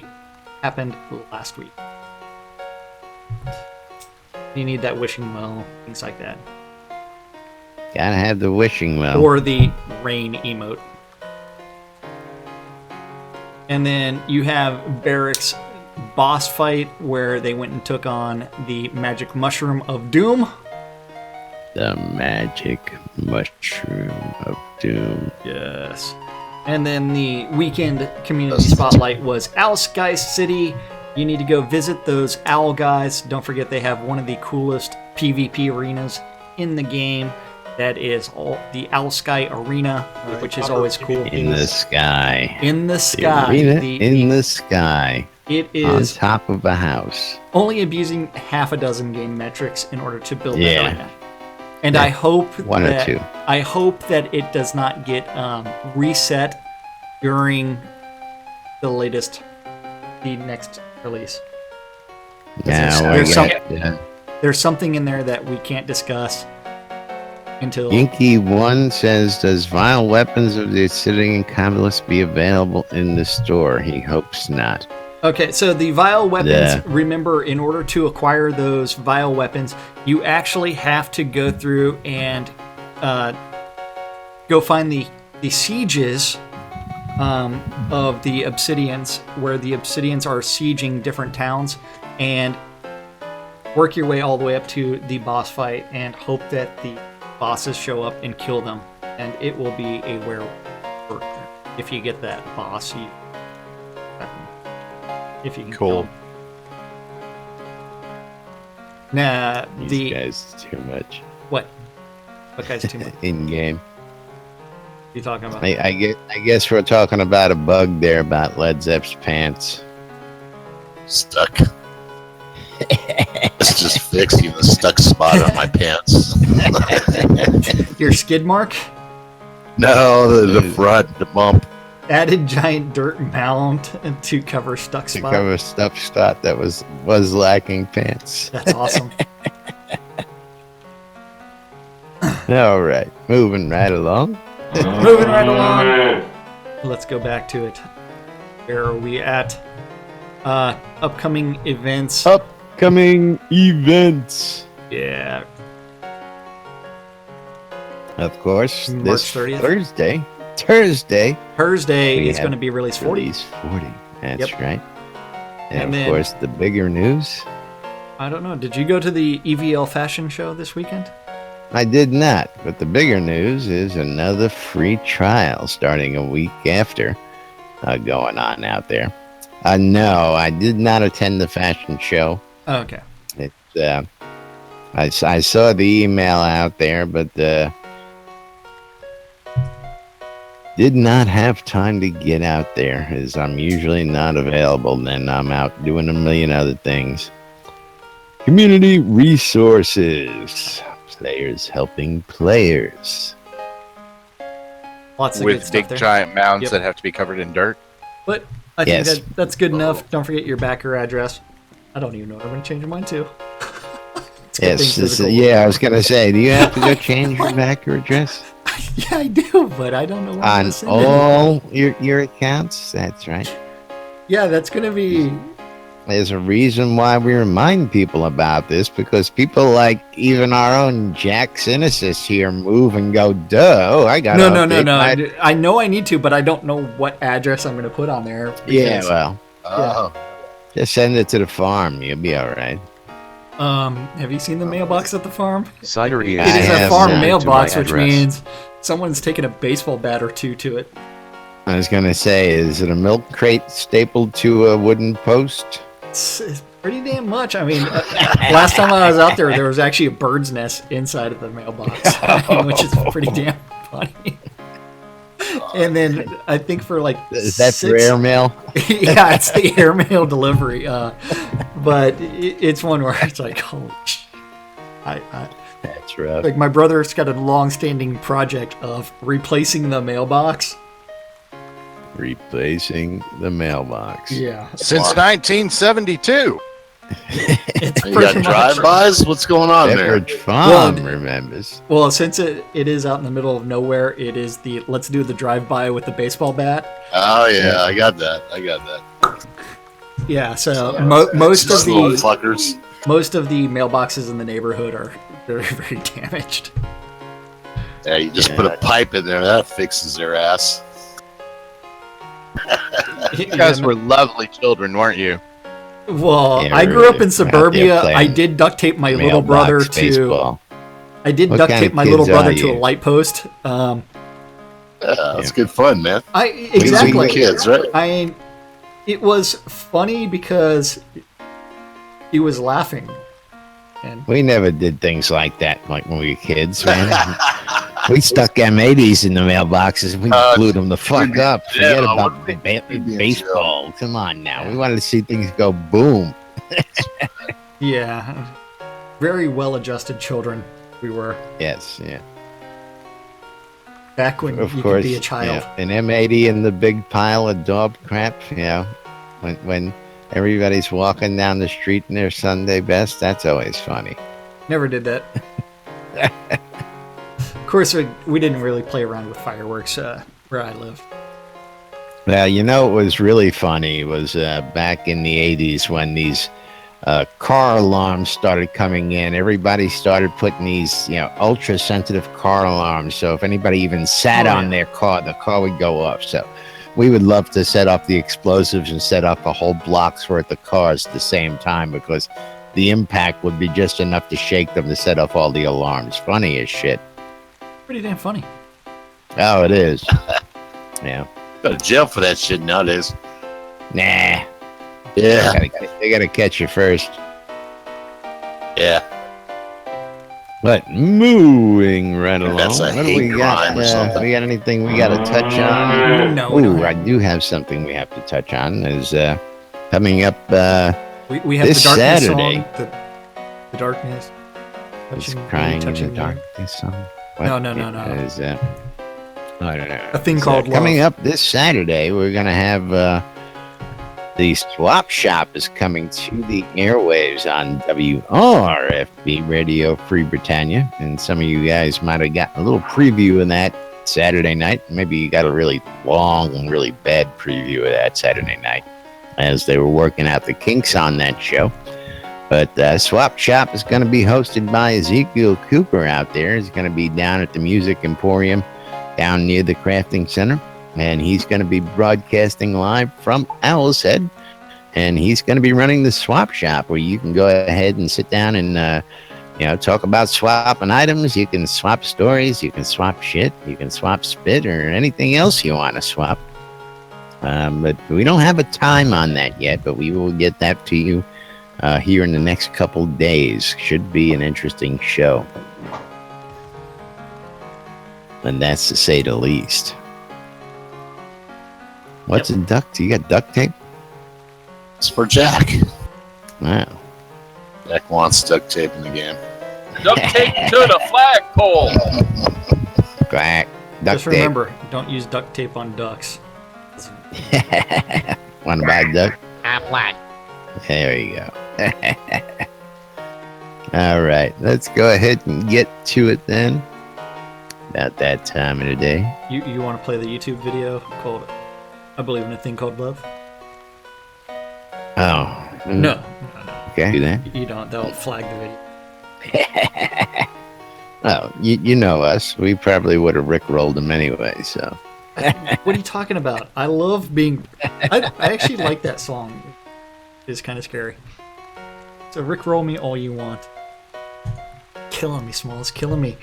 C: happened last week. You need that wishing well, things like that.
B: Gotta have the wishing well.
C: Or the rain emote. And then you have Barrick's boss fight, where they went and took on the Magic Mushroom of Doom.
B: The Magic Mushroom of Doom.
C: Yes. And then the weekend community spotlight was Owl Sky City. You need to go visit those owl guys. Don't forget, they have one of the coolest PvP arenas in the game. That is the Owl Sky Arena, which is always cool.
B: In the sky.
C: In the sky.
B: The arena in the sky.
C: It is
B: on top of a house.
C: Only abusing half a dozen game metrics in order to build
B: Yeah.
C: that arena. And
B: Yeah.
C: I hope
B: One or
C: that
B: two.
C: I hope that it does not get reset during the next release.
B: Now
C: There's something in there that we can't discuss until
B: Inky1 says, does vial weapons of the Obsidian Cabalist be available in the store? He hopes not.
C: Okay, so the vial weapons,
B: Yeah.
C: remember, in order to acquire those vial weapons, you actually have to go through and go find the sieges of the Obsidians, where the Obsidians are sieging different towns, and work your way all the way up to the boss fight and hope that the bosses show up and kill them. And it will be a werewolf. If you get that boss, if you can kill
J: Cool.
C: him. Nah,
B: These guys too much.
C: What? What guy's too much?
B: In game.
C: What are you talking about?
B: I guess we're talking about a bug there about Led Zepp's pants.
I: Stuck. It's just fixing the stuck spot on my pants.
C: Your skid mark?
I: No, the front, the bump.
C: Added giant dirt mound to cover stuck
B: To
C: spot.
B: cover stuff spot that was lacking pants.
C: That's awesome.
B: All right, moving right along.
C: Moving right along. Let's go back to it. Where are we at? Upcoming events.
B: Upcoming events.
C: Yeah.
B: Of course,
C: March
B: this
C: 30th?
B: Thursday we
C: is
B: have
C: going to be release 40.
B: Release 40. That's
C: Yep.
B: right. And,
C: And
B: of
C: then-
B: course, the bigger news.
C: I don't know. Did you go to the EVL fashion show this weekend?
B: I did not, but the bigger news is another free trial starting a week after going on out there. No, I did not attend the fashion show.
C: Oh, okay.
B: I saw the email out there, but did not have time to get out there, as I'm usually not available. Then I'm out doing a million other things. Community resources. Players helping players.
C: Lots of good
J: With
C: stuff
J: big
C: there.
J: giant mounds
C: Yep.
J: that have to be covered in dirt.
C: But I think
B: Yes.
C: that's good enough. Don't forget your backer address. I don't even know what I'm going to change mine to. Let's get
B: Yes,
C: things
B: this,
C: physical.
B: yeah, I was going to say, do you have to go change your backer address?
C: Yeah, I do, but I don't know what I'm
B: On
C: gonna send
B: all your accounts? That's right.
C: it. Yeah, that's going to be...
B: There's a reason why we remind people about this, because people like even our own Jack Cynicist here move and go, duh, oh, I got
C: No. I know I need to, but I don't know what address I'm going to put on there.
B: Yeah,
C: because-
B: well,
I: Oh,
B: just send it to the farm. You'll be all right.
C: Have you seen the mailbox at the farm?
K: Cidery
C: It is a
B: have
C: farm
B: sent it to
C: mailbox,
K: my
C: which
K: address.
C: means someone's taken a baseball bat or two to it.
B: I was going to say, is it a milk crate stapled to a wooden post?
C: It's pretty damn much. I mean, last time I was out there, there was actually a bird's nest inside of the mailbox, which is pretty damn funny. And then I think for like
B: Is that for airmail?
C: yeah, it's the airmail delivery. But it's one where it's like, holy sh-
B: That's rough.
C: Like my brother's got a long-standing project of replacing the mailbox.
B: Replacing the mailbox.
C: Yeah.
J: Since 1972.
C: It's
I: You got
C: pretty much.
I: drive-bys? What's going on there?
B: Pepperidge Farm remembers.
C: Well, since it is out in the middle of nowhere, it is the let's do the drive-by with the baseball bat.
I: Oh yeah, I got that.
C: Yeah, so most of
I: Just little
C: the
I: fuckers.
C: most of the mailboxes in the neighborhood are very, very damaged.
I: Yeah, you just put a pipe in there. That fixes their ass.
J: You guys were lovely children, weren't you?
C: Well,
B: Yeah,
C: I grew up
B: really.
C: in suburbia.
B: We're out there
C: I did duct tape my little
B: Mailbox
C: brother to.
B: baseball.
C: I did
B: What
C: duct
B: kind
C: tape
B: of
C: my
B: kids
C: little brother
B: are
C: to a
B: you?
C: light post.
I: That's good fun, man.
C: Exactly.
I: Kids, right?
C: It was funny because he was laughing. And
B: We never did things like that like when we were kids, man. We stuck M80s in the mailboxes and we blew them the fuck up. Forget about baseball. Come on now. We wanted to see things go boom.
C: yeah, very well-adjusted children we were
B: Yes, yeah.
C: back when
B: Of
C: you
B: course.
C: could be a child.
B: Yeah. An M80 in the big pile of dog crap, when everybody's walking down the street in their Sunday best, that's always funny.
C: Never did that. Of course, we didn't really play around with fireworks where I lived.
B: Well, what was really funny was back in the 80s when these car alarms started coming in. Everybody started putting these, ultra sensitive car alarms. So if anybody even sat on their car, the car would go off. So we would love to set off the explosives and set off a whole block's worth of cars at the same time because the impact would be just enough to shake them to set off all the alarms. Funny as shit.
C: Pretty damn funny.
B: Oh, it is. Yeah.
I: Go to jail for that shit nowadays.
B: Nah.
I: Yeah.
B: They gotta catch you first.
I: Yeah.
B: But moving right along,
I: That's a
B: what do we
I: hate
B: got?
I: crime or something.
B: We got anything we got to touch on?
C: No, we don't
B: Ooh,
C: have-
B: I do have something we have to touch on. Is coming up
C: We have
B: this
C: the darkness
B: Saturday.
C: song. The darkness.
B: Is
C: Touching-
B: crying in the
C: touching
B: darkness song?
C: No.
B: Is I don't know.
C: A thing
B: It's,
C: called
B: coming
C: love.
B: up this Saturday. We're gonna have the Swap Shop is coming to the airwaves on WRFB Radio Free Britannia, and some of you guys might have gotten a little preview of that Saturday night. Maybe you got a really long and really bad preview of that Saturday night as they were working out the kinks on that show. But Swap Shop is going to be hosted by Ezekiel Cooper out there. He's going to be down at the Music Emporium down near the Crafting Center. And he's going to be broadcasting live from Owl's Head. And he's going to be running the Swap Shop where you can go ahead and sit down and, talk about swapping items. You can swap stories. You can swap shit. You can swap spit or anything else you want to swap. But we don't have a time on that yet, but we will get that to you here in the next couple days. Should be an interesting show. And that's to say the least. What's a duct? You got duct tape?
I: It's for Jack.
B: Wow.
I: Jack wants duct tape in the game.
A: Duct tape to the flagpole.
B: Quack. Duct
C: Just remember, don't use duct tape on ducks.
B: tape. Want to buy a duck?
L: I'm black.
B: There you go. All right. Let's go ahead and get to it then. About that time of the day.
C: You want to play the YouTube video called I Believe in a Thing Called Love?
B: Oh.
C: No.
B: Okay. Do that.
C: You don't. They'll flag the video.
B: Oh, you know us. We probably would have rickrolled him anyway, so.
C: What are you talking about? I love being... I actually like that song. It's kind of scary. So rickroll me all you want. Killing me, Smalls. Killing me.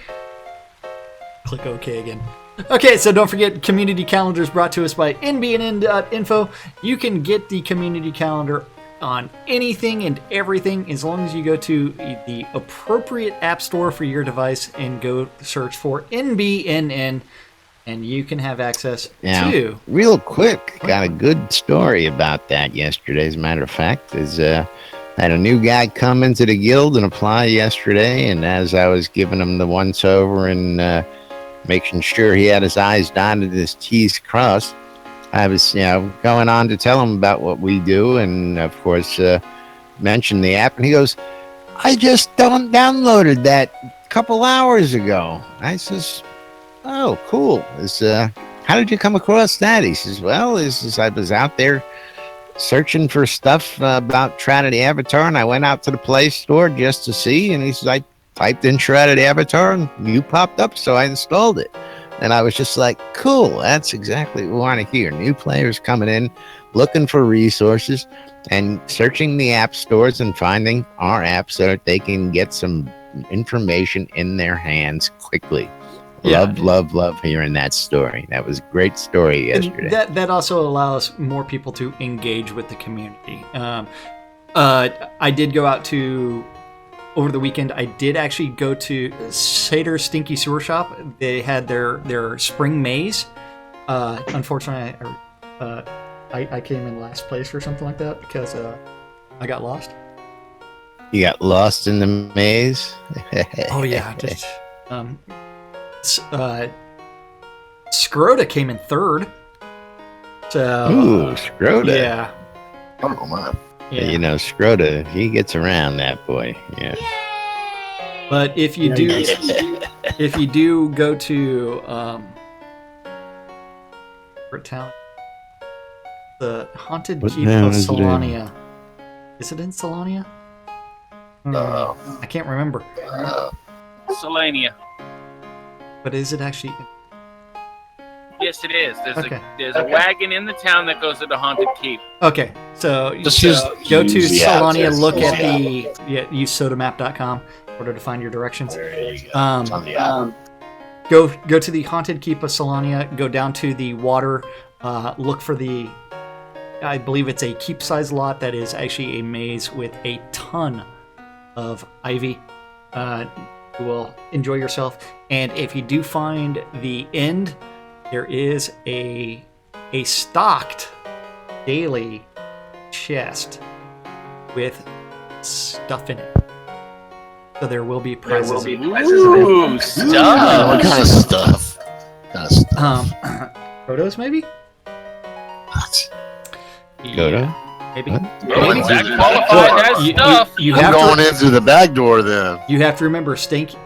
C: Click OK again. Okay, so don't forget, community calendars brought to us by nbn.info. You can get the community calendar on anything and everything as long as you go to the appropriate app store for your device and go search for NBNN, and you can have access
B: Now,
C: to...
B: real quick, got a good story about that yesterday, as a matter of fact, is Had a new guy come into the guild and apply yesterday, and as I was giving him the once over and making sure he had his I's dotted and his T's crossed, I was, going on to tell him about what we do, and of course, mentioned the app, and he goes, "I just downloaded that a couple hours ago." I says, "Oh, cool. How did you come across that?" He says, "Well, I was out there searching for stuff about Shroud of the Avatar, and I went out to the Play Store just to see." And he says, "I typed in Shroud of the Avatar, and you popped up, so I installed it." And I was just like, "Cool, that's exactly what we want to hear. New players coming in, looking for resources, and searching the app stores and finding our app so that they can get some information in their hands quickly."
C: Yeah.
B: Love hearing that story. That was a great story yesterday.
C: And that also allows more people to engage with the community. I did go out to, over the weekend, I did actually go to Sater's Stinky Sewer Shop. They had their spring maze. Unfortunately, I came in last place or something like that because I got lost.
B: You got lost in the maze?
C: Oh, yeah. Just, Scroda came in third. So,
B: Ooh, Scroda.
C: Yeah.
I: Oh, my.
C: Yeah.
B: Scroda, he gets around, that boy. Yeah.
C: But if you do go to town, the Haunted
B: What
C: Keep
B: town
C: of
B: is it in?
C: Solania. Is it in Solania? I can't remember.
A: Selenia.
C: But is it actually?
A: Yes, it is. There's
C: Okay.
A: a wagon in the town that goes to the Haunted Keep.
C: Okay, so
I: Just
C: go to
I: use the
C: Solania,
I: app.
C: look at
I: Yeah.
C: use sodamap.com in order to find your directions.
I: There you go. It's on the app.
C: Go to the Haunted Keep of Solania, go down to the water, look for I believe it's a keep-size lot that is actually a maze with a ton of ivy. You will enjoy yourself. And if you do find the end, there is a stocked daily chest with stuff in it. So there will be prizes.
A: Ooh, stuff.
I: What kind of stuff?
C: Photos, maybe?
I: What?
B: Goda?
C: Maybe.
B: What?
A: Maybe that qualified as stuff.
C: You
I: I'm
C: have
I: going
C: to,
I: in through the back door then.
C: You have to remember Sater's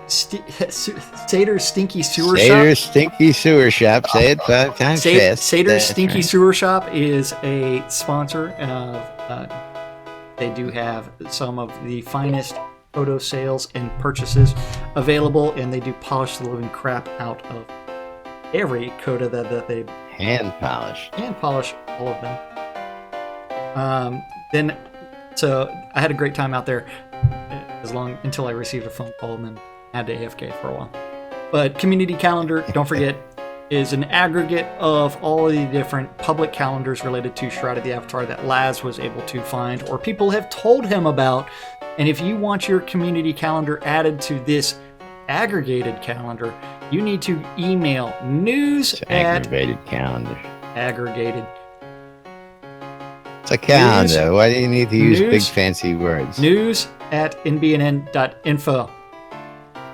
C: Stinky Sewer
B: Sater's
C: Shop.
B: Stinky Sewer Shop. Say it 5 times fast.
C: Sater's
B: That's
C: Stinky
B: right.
C: Sewer Shop is a sponsor of. They do have some of the finest photo sales and purchases available, and they do polish the living crap out of every coda that they
B: Hand polish.
C: hand polish all of them. So I had a great time out there until I received a phone call and then had to AFK for a while. But community calendar, don't forget, is an aggregate of all of the different public calendars related to Shroud of the Avatar that Laz was able to find or people have told him about. And if you want your community calendar added to this aggregated calendar, you need to email news
B: It's an
C: at
B: aggravated calendar.
C: aggregated.
B: It's a calendar. Why do you need to use big
C: News-
B: fancy words?
C: News at nbnn.info.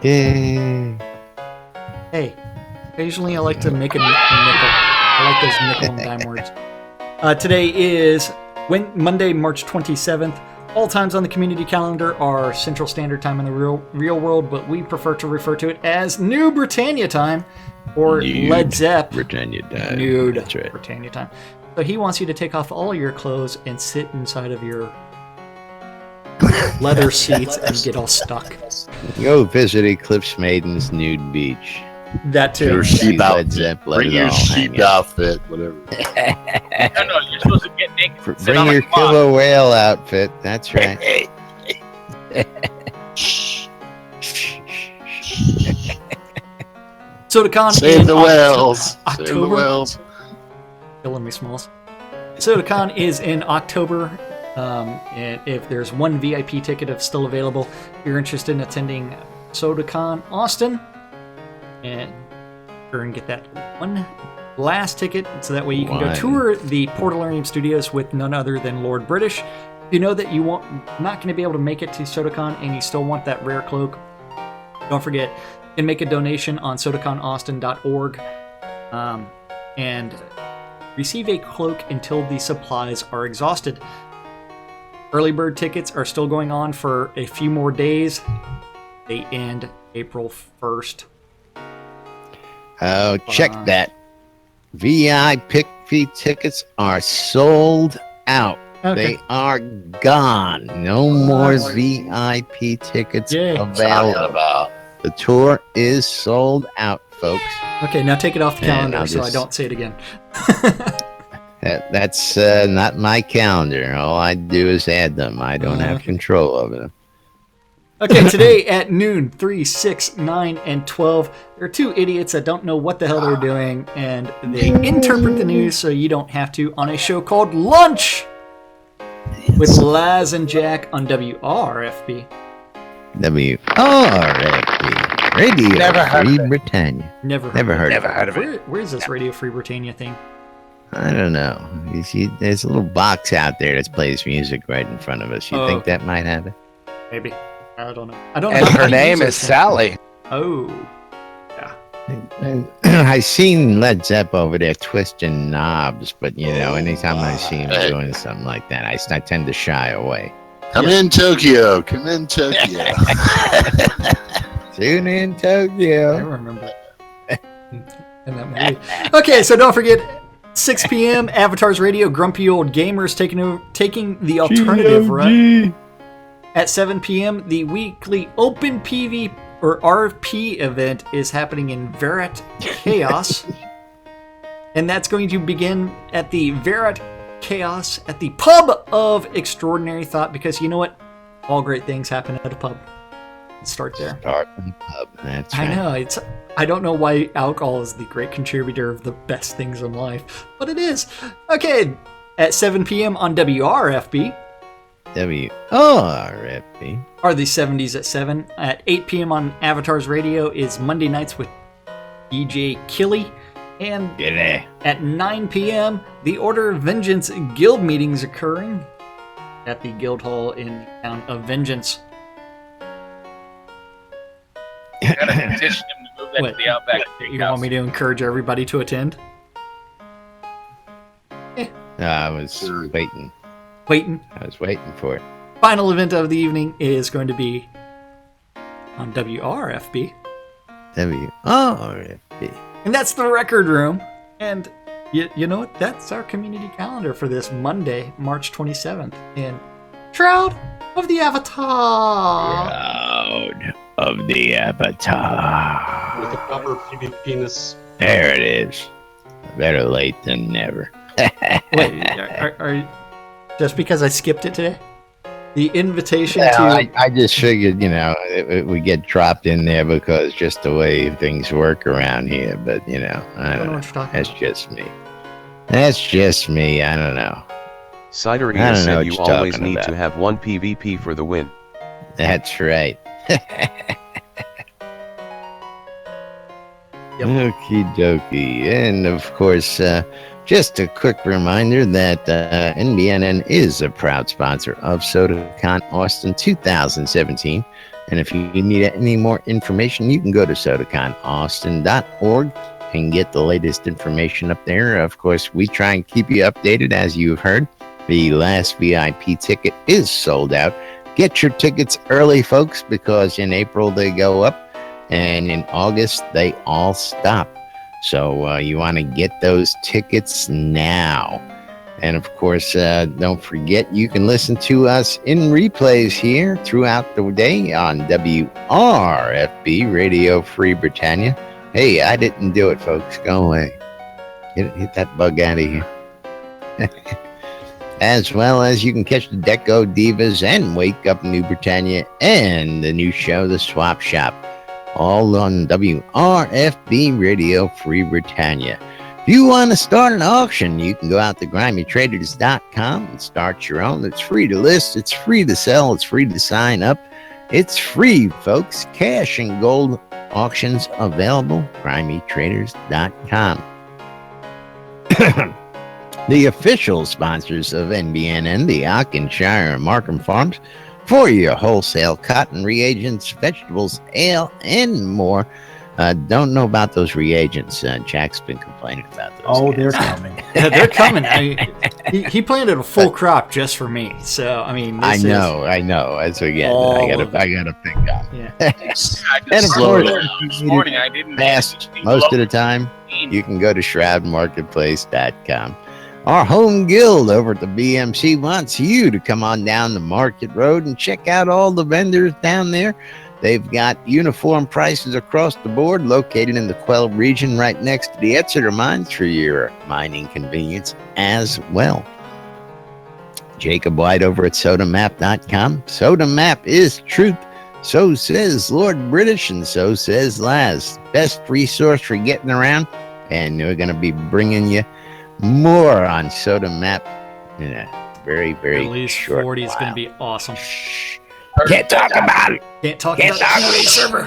B: Yay.
C: Hey, occasionally I like to make a nickel. I like those nickel and dime words. Today is Monday, March 27th. All times on the community calendar are Central Standard Time in the real world, but we prefer to refer to it as New Britannia Time or
B: Nude
C: Led Zepp.
B: Britannia time.
C: Nude
B: That's right.
C: Britannia Time. So he wants you to take off all your clothes and sit inside of your leather seats and get all stuck.
B: Go visit Eclipse Maiden's nude beach.
C: That too.
I: Your sheep
B: Led
I: outfit.
B: Zepp, let
I: Bring
B: it
I: your
B: all hang
I: sheep
B: out.
I: outfit, whatever.
A: No, you're supposed to get naked. and sit
B: Bring
A: on
B: your
A: a clock.
B: killer whale outfit. That's right.
C: SodaCon
I: Save
C: in
I: the whales. Save the
C: October.
I: whales.
C: Killing me, Smalls. SodaCon is in October. And if there's one VIP ticket still available, if you're interested in attending SodaCon Austin, and sure and get that one last ticket so that way you can go
B: One.
C: tour the Portalarium Studios with none other than Lord British you know that you not going to be able to make it to SodaCon and you still want that rare cloak, don't forget, you can make a donation on sodaconaustin.org and receive a cloak until the supplies are exhausted. Early bird tickets are still going on for a few more days. They end April 1st.
B: Oh, check that. VIP tickets are sold out.
C: Okay.
B: They are gone. No more VIP tickets available. The tour is sold out, folks.
C: Okay, now take it off the calendar so I
B: just-
C: don't say it again.
B: That's not my calendar. All I do is add them. I don't have control over them.
C: Okay, today at noon, 3, 6, 9, and 12, there are two idiots that don't know what the hell they're doing, and they interpret the news so you don't have to on a show called Lunch with Laz and Jack on WRFB.
B: WRFB. Radio
J: Never heard
B: Free
J: of it.
B: Britannia.
C: Never
B: heard
J: of it.
C: Where is this Radio Free Britannia thing?
B: I don't know. You see, there's a little box out there that plays music right in front of us. You think that might have it?
C: Maybe. I don't know. I don't know.
J: And
C: how
J: her
C: to
J: name
C: use
J: is
C: this thing.
J: Sally.
C: Oh.
B: I seen Led Zepp over there twisting knobs, but you know, anytime I see him doing something like that, I tend to shy away.
I: Come in, Tokyo. Come in, Tokyo.
B: Tune in,
C: I
B: Tokyo.
C: remember in that movie. Okay, so don't forget, 6 p.m. Avatars Radio, Grumpy Old Gamers taking the alternative route. At 7 p.m., the weekly Open PV or RP event is happening in Garriott Chaos. And that's going to begin at the Garriott Chaos at the Pub of Extraordinary Thought, because you know what? All great things happen at a pub. Let's start there.
B: Start in the pub. That's right.
C: I know. I don't know why alcohol is the great contributor of the best things in life, but it is. Okay, at 7 p.m. on WRFB.
B: WRFB.
C: Are the 70s at 7. At 8 p.m. on Avatars Radio is Monday Nights with DJ Killy. And at 9 p.m., the Order of Vengeance Guild meetings occurring at the Guild Hall in the town of Vengeance.
A: Gotta petition him to move that
C: What?
A: to the Outback
C: You want me to encourage everybody to attend?
B: I was waiting. I was waiting for it.
C: Final event of the evening is going to be on WRFB.
B: WRFB.
C: And that's the Record Room. And you know what? That's our community calendar for this Monday, March 27th in Shroud of the Avatar.
B: Shroud of the Avatar.
L: With a proper PvP-ness.
B: There it is. Better late than never.
C: Wait, are just because I skipped it today? The invitation
B: Yeah,
C: to...
B: I just figured, you know, it would get dropped in there because just the way things work around here. But, you know, I don't know.
C: what you're talking
B: That's just me. That's just me. I don't know.
K: Cideria
B: I don't know
K: said
B: what
K: you
B: you're
K: always
B: talking
K: need
B: about.
K: to have one PvP for the win.
B: That's right. Okie dokie. And of course, just a quick reminder that NBNN is a proud sponsor of SodaCon Austin 2017. And if you need any more information, you can go to sodaconaustin.org and get the latest information up there. Of course, we try and keep you updated, as you've heard. The last VIP ticket is sold out. Get your tickets early, folks, because in April they go up and in August they all stop. So you want to get those tickets now. And of course, don't forget, you can listen to us in replays here throughout the day on WRFB, Radio Free Britannia. Hey, I didn't do it, folks. Go away. Get that bug out of here. As well as you can catch the Deco Divas and Wake Up New Britannia and the new show, The Swap Shop, all on WRFB Radio Free Britannia. If you want to start an auction, you can go out to grimeytraders.com and start your own. It's free to list, it's free to sell, it's free to sign up. It's free, folks. Cash and gold auctions available. grimeytraders.com. the official sponsors of NBNN, the Auchenshire and Markham Farms, for your wholesale cotton reagents, vegetables, ale, and more. Don't know about those reagents. Jack's been complaining about those.
G: Oh,
B: guys.
G: they're coming.
C: Yeah, they're coming. He planted a full crop just for me. So I mean,
B: I know. As again, I gotta pick up.
C: Yeah.
B: And of course,
A: this morning I didn't
B: fast most of the time, you can go to shroudmarketplace.com. Our home guild over at the BMC wants you to come on down the Market Road and check out all the vendors down there. They've got uniform prices across the board, located in the Quell region right next to the Exeter mines for your mining convenience as well. Jacob White over at sodamap.com. Sodamap is truth. So says Lord British, and so says Laz. Best resource for getting around, and we're going to be bringing you more on Sodamap in a very, very
C: Release
B: short
C: 40 is
B: while.
C: going to be awesome.
B: Can't talk about it.
C: Can't talk about the QA server.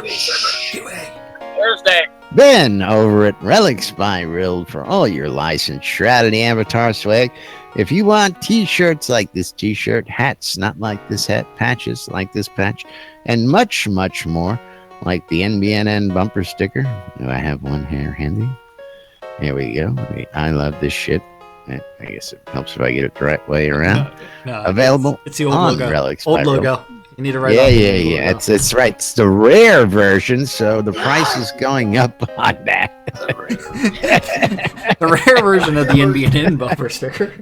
A: Thursday.
B: Ben over at Relics by Rill for all your licensed Shroud of the Avatar swag. If you want t-shirts like this t-shirt, hats not like this hat, patches like this patch, and much, much more, like the NBNN bumper sticker. Do I have one here handy? Here we go. I love this shit. I guess it helps if I get it the right way around.
C: No,
B: Available
C: it's the old
B: on
C: logo.
B: Relics
C: Old
B: by Rill.
C: logo. You need to write
B: Yeah.
C: logo.
B: It's right. It's the rare version, so the price is going up on that.
C: The rare version of the NBN bumper sticker.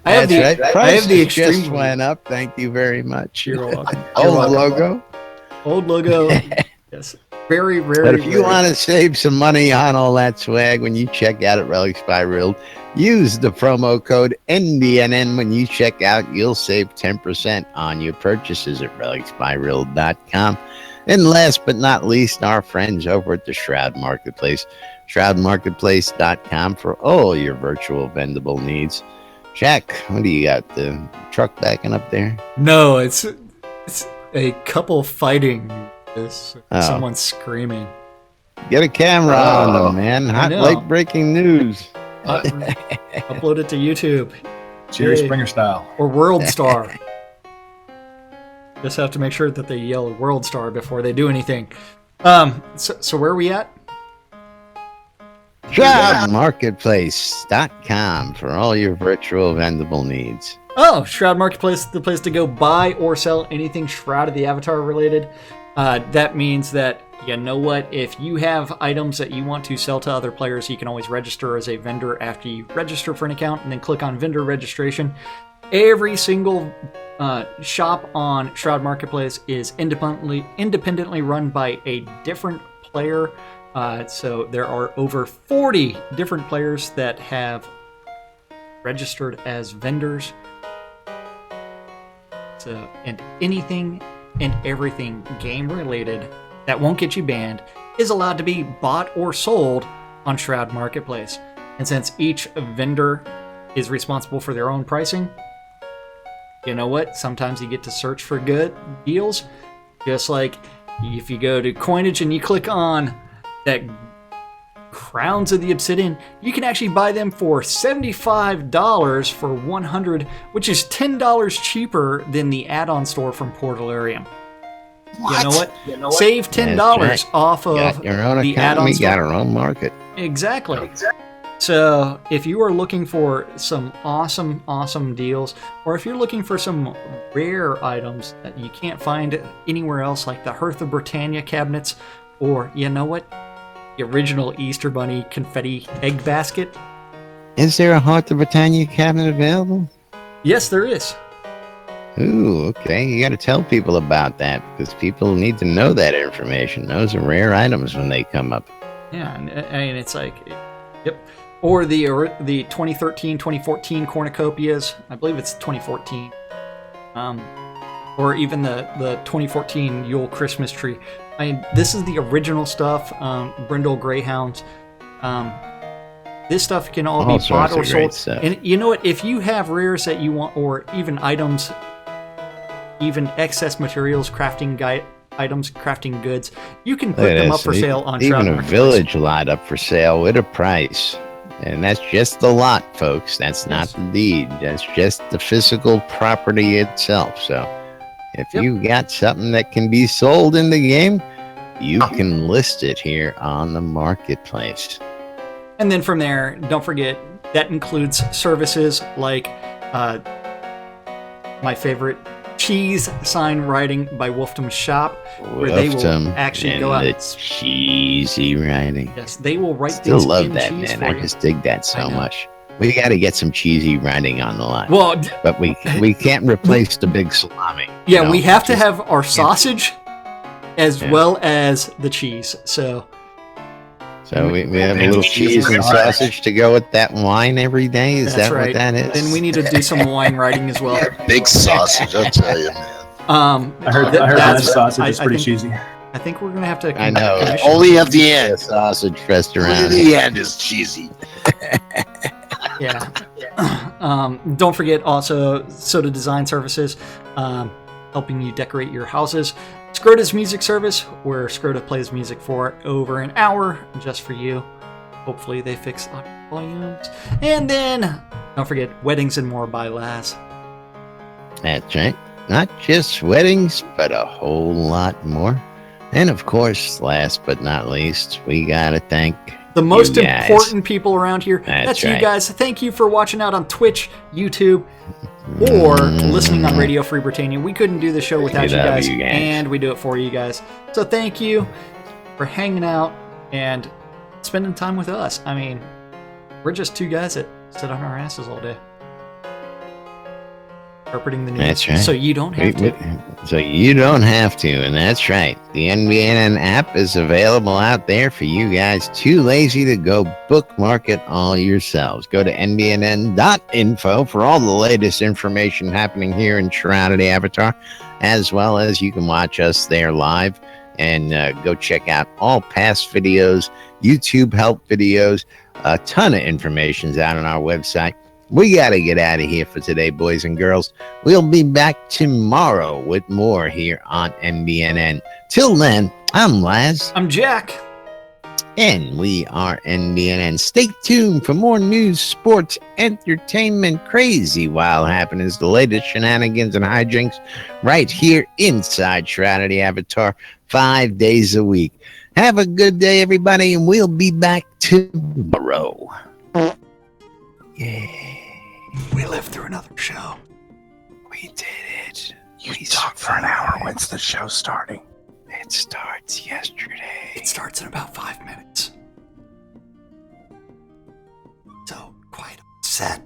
C: I have the
B: Prices
C: extreme
B: just went up. Thank you very much.
C: You're welcome.
B: Old logo.
C: Old logo. Yes. Very rare.
B: But if you want to save some money on all that swag when you check out at Relics by Rill, use the promo code NBNN when you check out. You'll save 10% on your purchases at relicsbyrill.com. And last but not least, our friends over at the Shroud Marketplace, shroudmarketplace.com for all your virtual vendable needs. Jack, what do you got? The truck backing up there?
C: No, it's a couple fighting. Someone screaming.
B: Get a camera on them, man. Hot
C: know.
B: late breaking news.
C: Upload it to YouTube.
G: Jerry
C: Yay.
G: Springer style.
C: Or World Star. Just have to make sure that they yell World Star before they do anything. So where are we at?
B: ShroudMarketplace.com for all your virtual vendable needs.
C: Oh, Shroud Marketplace, the place to go buy or sell anything Shroud of the Avatar related. That means that, you know what, if you have items that you want to sell to other players, you can always register as a vendor after you register for an account and then click on vendor registration. Every single shop on Shroud Marketplace is independently run by a different player. So there are over 40 different players that have registered as vendors. So, and anything and everything game related that won't get you banned is allowed to be bought or sold on Shroud Marketplace. And since each vendor is responsible for their own pricing, you know what? Sometimes you get to search for good deals. Just like if you go to Coinage and you click on that Crowns of the Obsidian, you can actually buy them for $75 for 100, which is $10 cheaper than the add-on store from Portalarium. You know what? Save $10
B: right.
C: off of
B: Got your own
C: the
B: account,
C: add-on
B: we
C: store.
B: got our own market.
C: Exactly. So if you are looking for some awesome deals, or if you're looking for some rare items that you can't find anywhere else, like the Hearth of Britannia cabinets, or you know what? The original Easter Bunny confetti egg basket.
B: Is there a Heart of Britannia cabinet available?
C: Yes, there is.
B: Ooh, okay. You got to tell people about that because people need to know that information. Those are rare items when they come up.
C: Yeah, and it's like, yep. Or the 2013, 2014 cornucopias. I believe it's 2014. Or even the 2014 Yule Christmas tree. I mean, this is the original stuff. Brindle Greyhounds. This stuff can all be bought or sold. And you know what? If you have rares that you want, or even items, even excess materials, crafting items, crafting goods, you can put them up for sale on Shroud
B: Even a
C: Marketplace.
B: village lot up for sale with a price. And that's just the lot, folks. That's not the deed. That's just the physical property itself. So if you got something that can be sold in the game, you can list it here on the marketplace.
C: And then from there, don't forget, that includes services like my favorite cheese sign writing by Wolftam's Shop, where they will actually go out.
B: It's cheesy writing.
C: Yes, they will write
B: Still
C: things
B: love
C: in
B: that,
C: cheese
B: man.
C: for
B: I
C: you.
B: just dig that so much. We got to get some cheesy writing on the line.
C: Well,
B: but we can't replace the big salami.
C: Yeah, we have to have our sausage as well as the cheese. So
B: we have a little cheese and sausage to go with that wine every day. Is
C: that's
B: that
C: right.
B: what that is?
C: Then we need to do some wine writing as well.
I: Big sausage, I'll tell you, man.
G: I heard that sausage is pretty cheesy.
C: I think we're gonna have to.
B: I know.
I: Only at the end.
B: Sausage restaurant.
I: Only the end is cheesy.
C: Yeah. Don't forget also Soda Design Services, helping you decorate your houses. Scrota's music service, where Scrota plays music for over an hour just for you. Hopefully they fix audio volumes. And then don't forget Weddings and More by Laz.
B: That's right. Not just weddings, but a whole lot more. And of course, last but not least, we gotta thank
C: the most
B: you guys.
C: important people around here. That's you
B: right.
C: guys. Thank you for watching out on Twitch, YouTube, or listening on Radio Free Britannia. We couldn't do the show without
B: We
C: you
B: love
C: guys,
B: you guys.
C: and we do it for you guys. So thank you for hanging out and spending time with us. I mean, we're just two guys that sit on our asses all day, interpreting the news.
B: That's right.
C: So you don't have to.
B: So you don't have to, and that's right. The NBNN app is available out there for you guys too lazy to go bookmark it all yourselves. Go to nbnn.info for all the latest information happening here in Shrouded Avatar, as well as you can watch us there live and go check out all past videos, YouTube help videos, a ton of information's out on our website. We got to get out of here for today, boys and girls. We'll be back tomorrow with more here on NBNN. Till then, I'm Laz.
C: I'm Jack.
B: And we are NBNN. Stay tuned for more news, sports, entertainment, crazy wild happenings, the latest shenanigans and hijinks right here inside Shrouded Avatar 5 days a week. Have a good day, everybody, and we'll be back tomorrow. Yeah.
C: We lived through another show.
B: We did it.
J: You talk for an hour. When's the show starting?
B: It starts yesterday.
C: It starts in about 5 minutes. So, quite upset.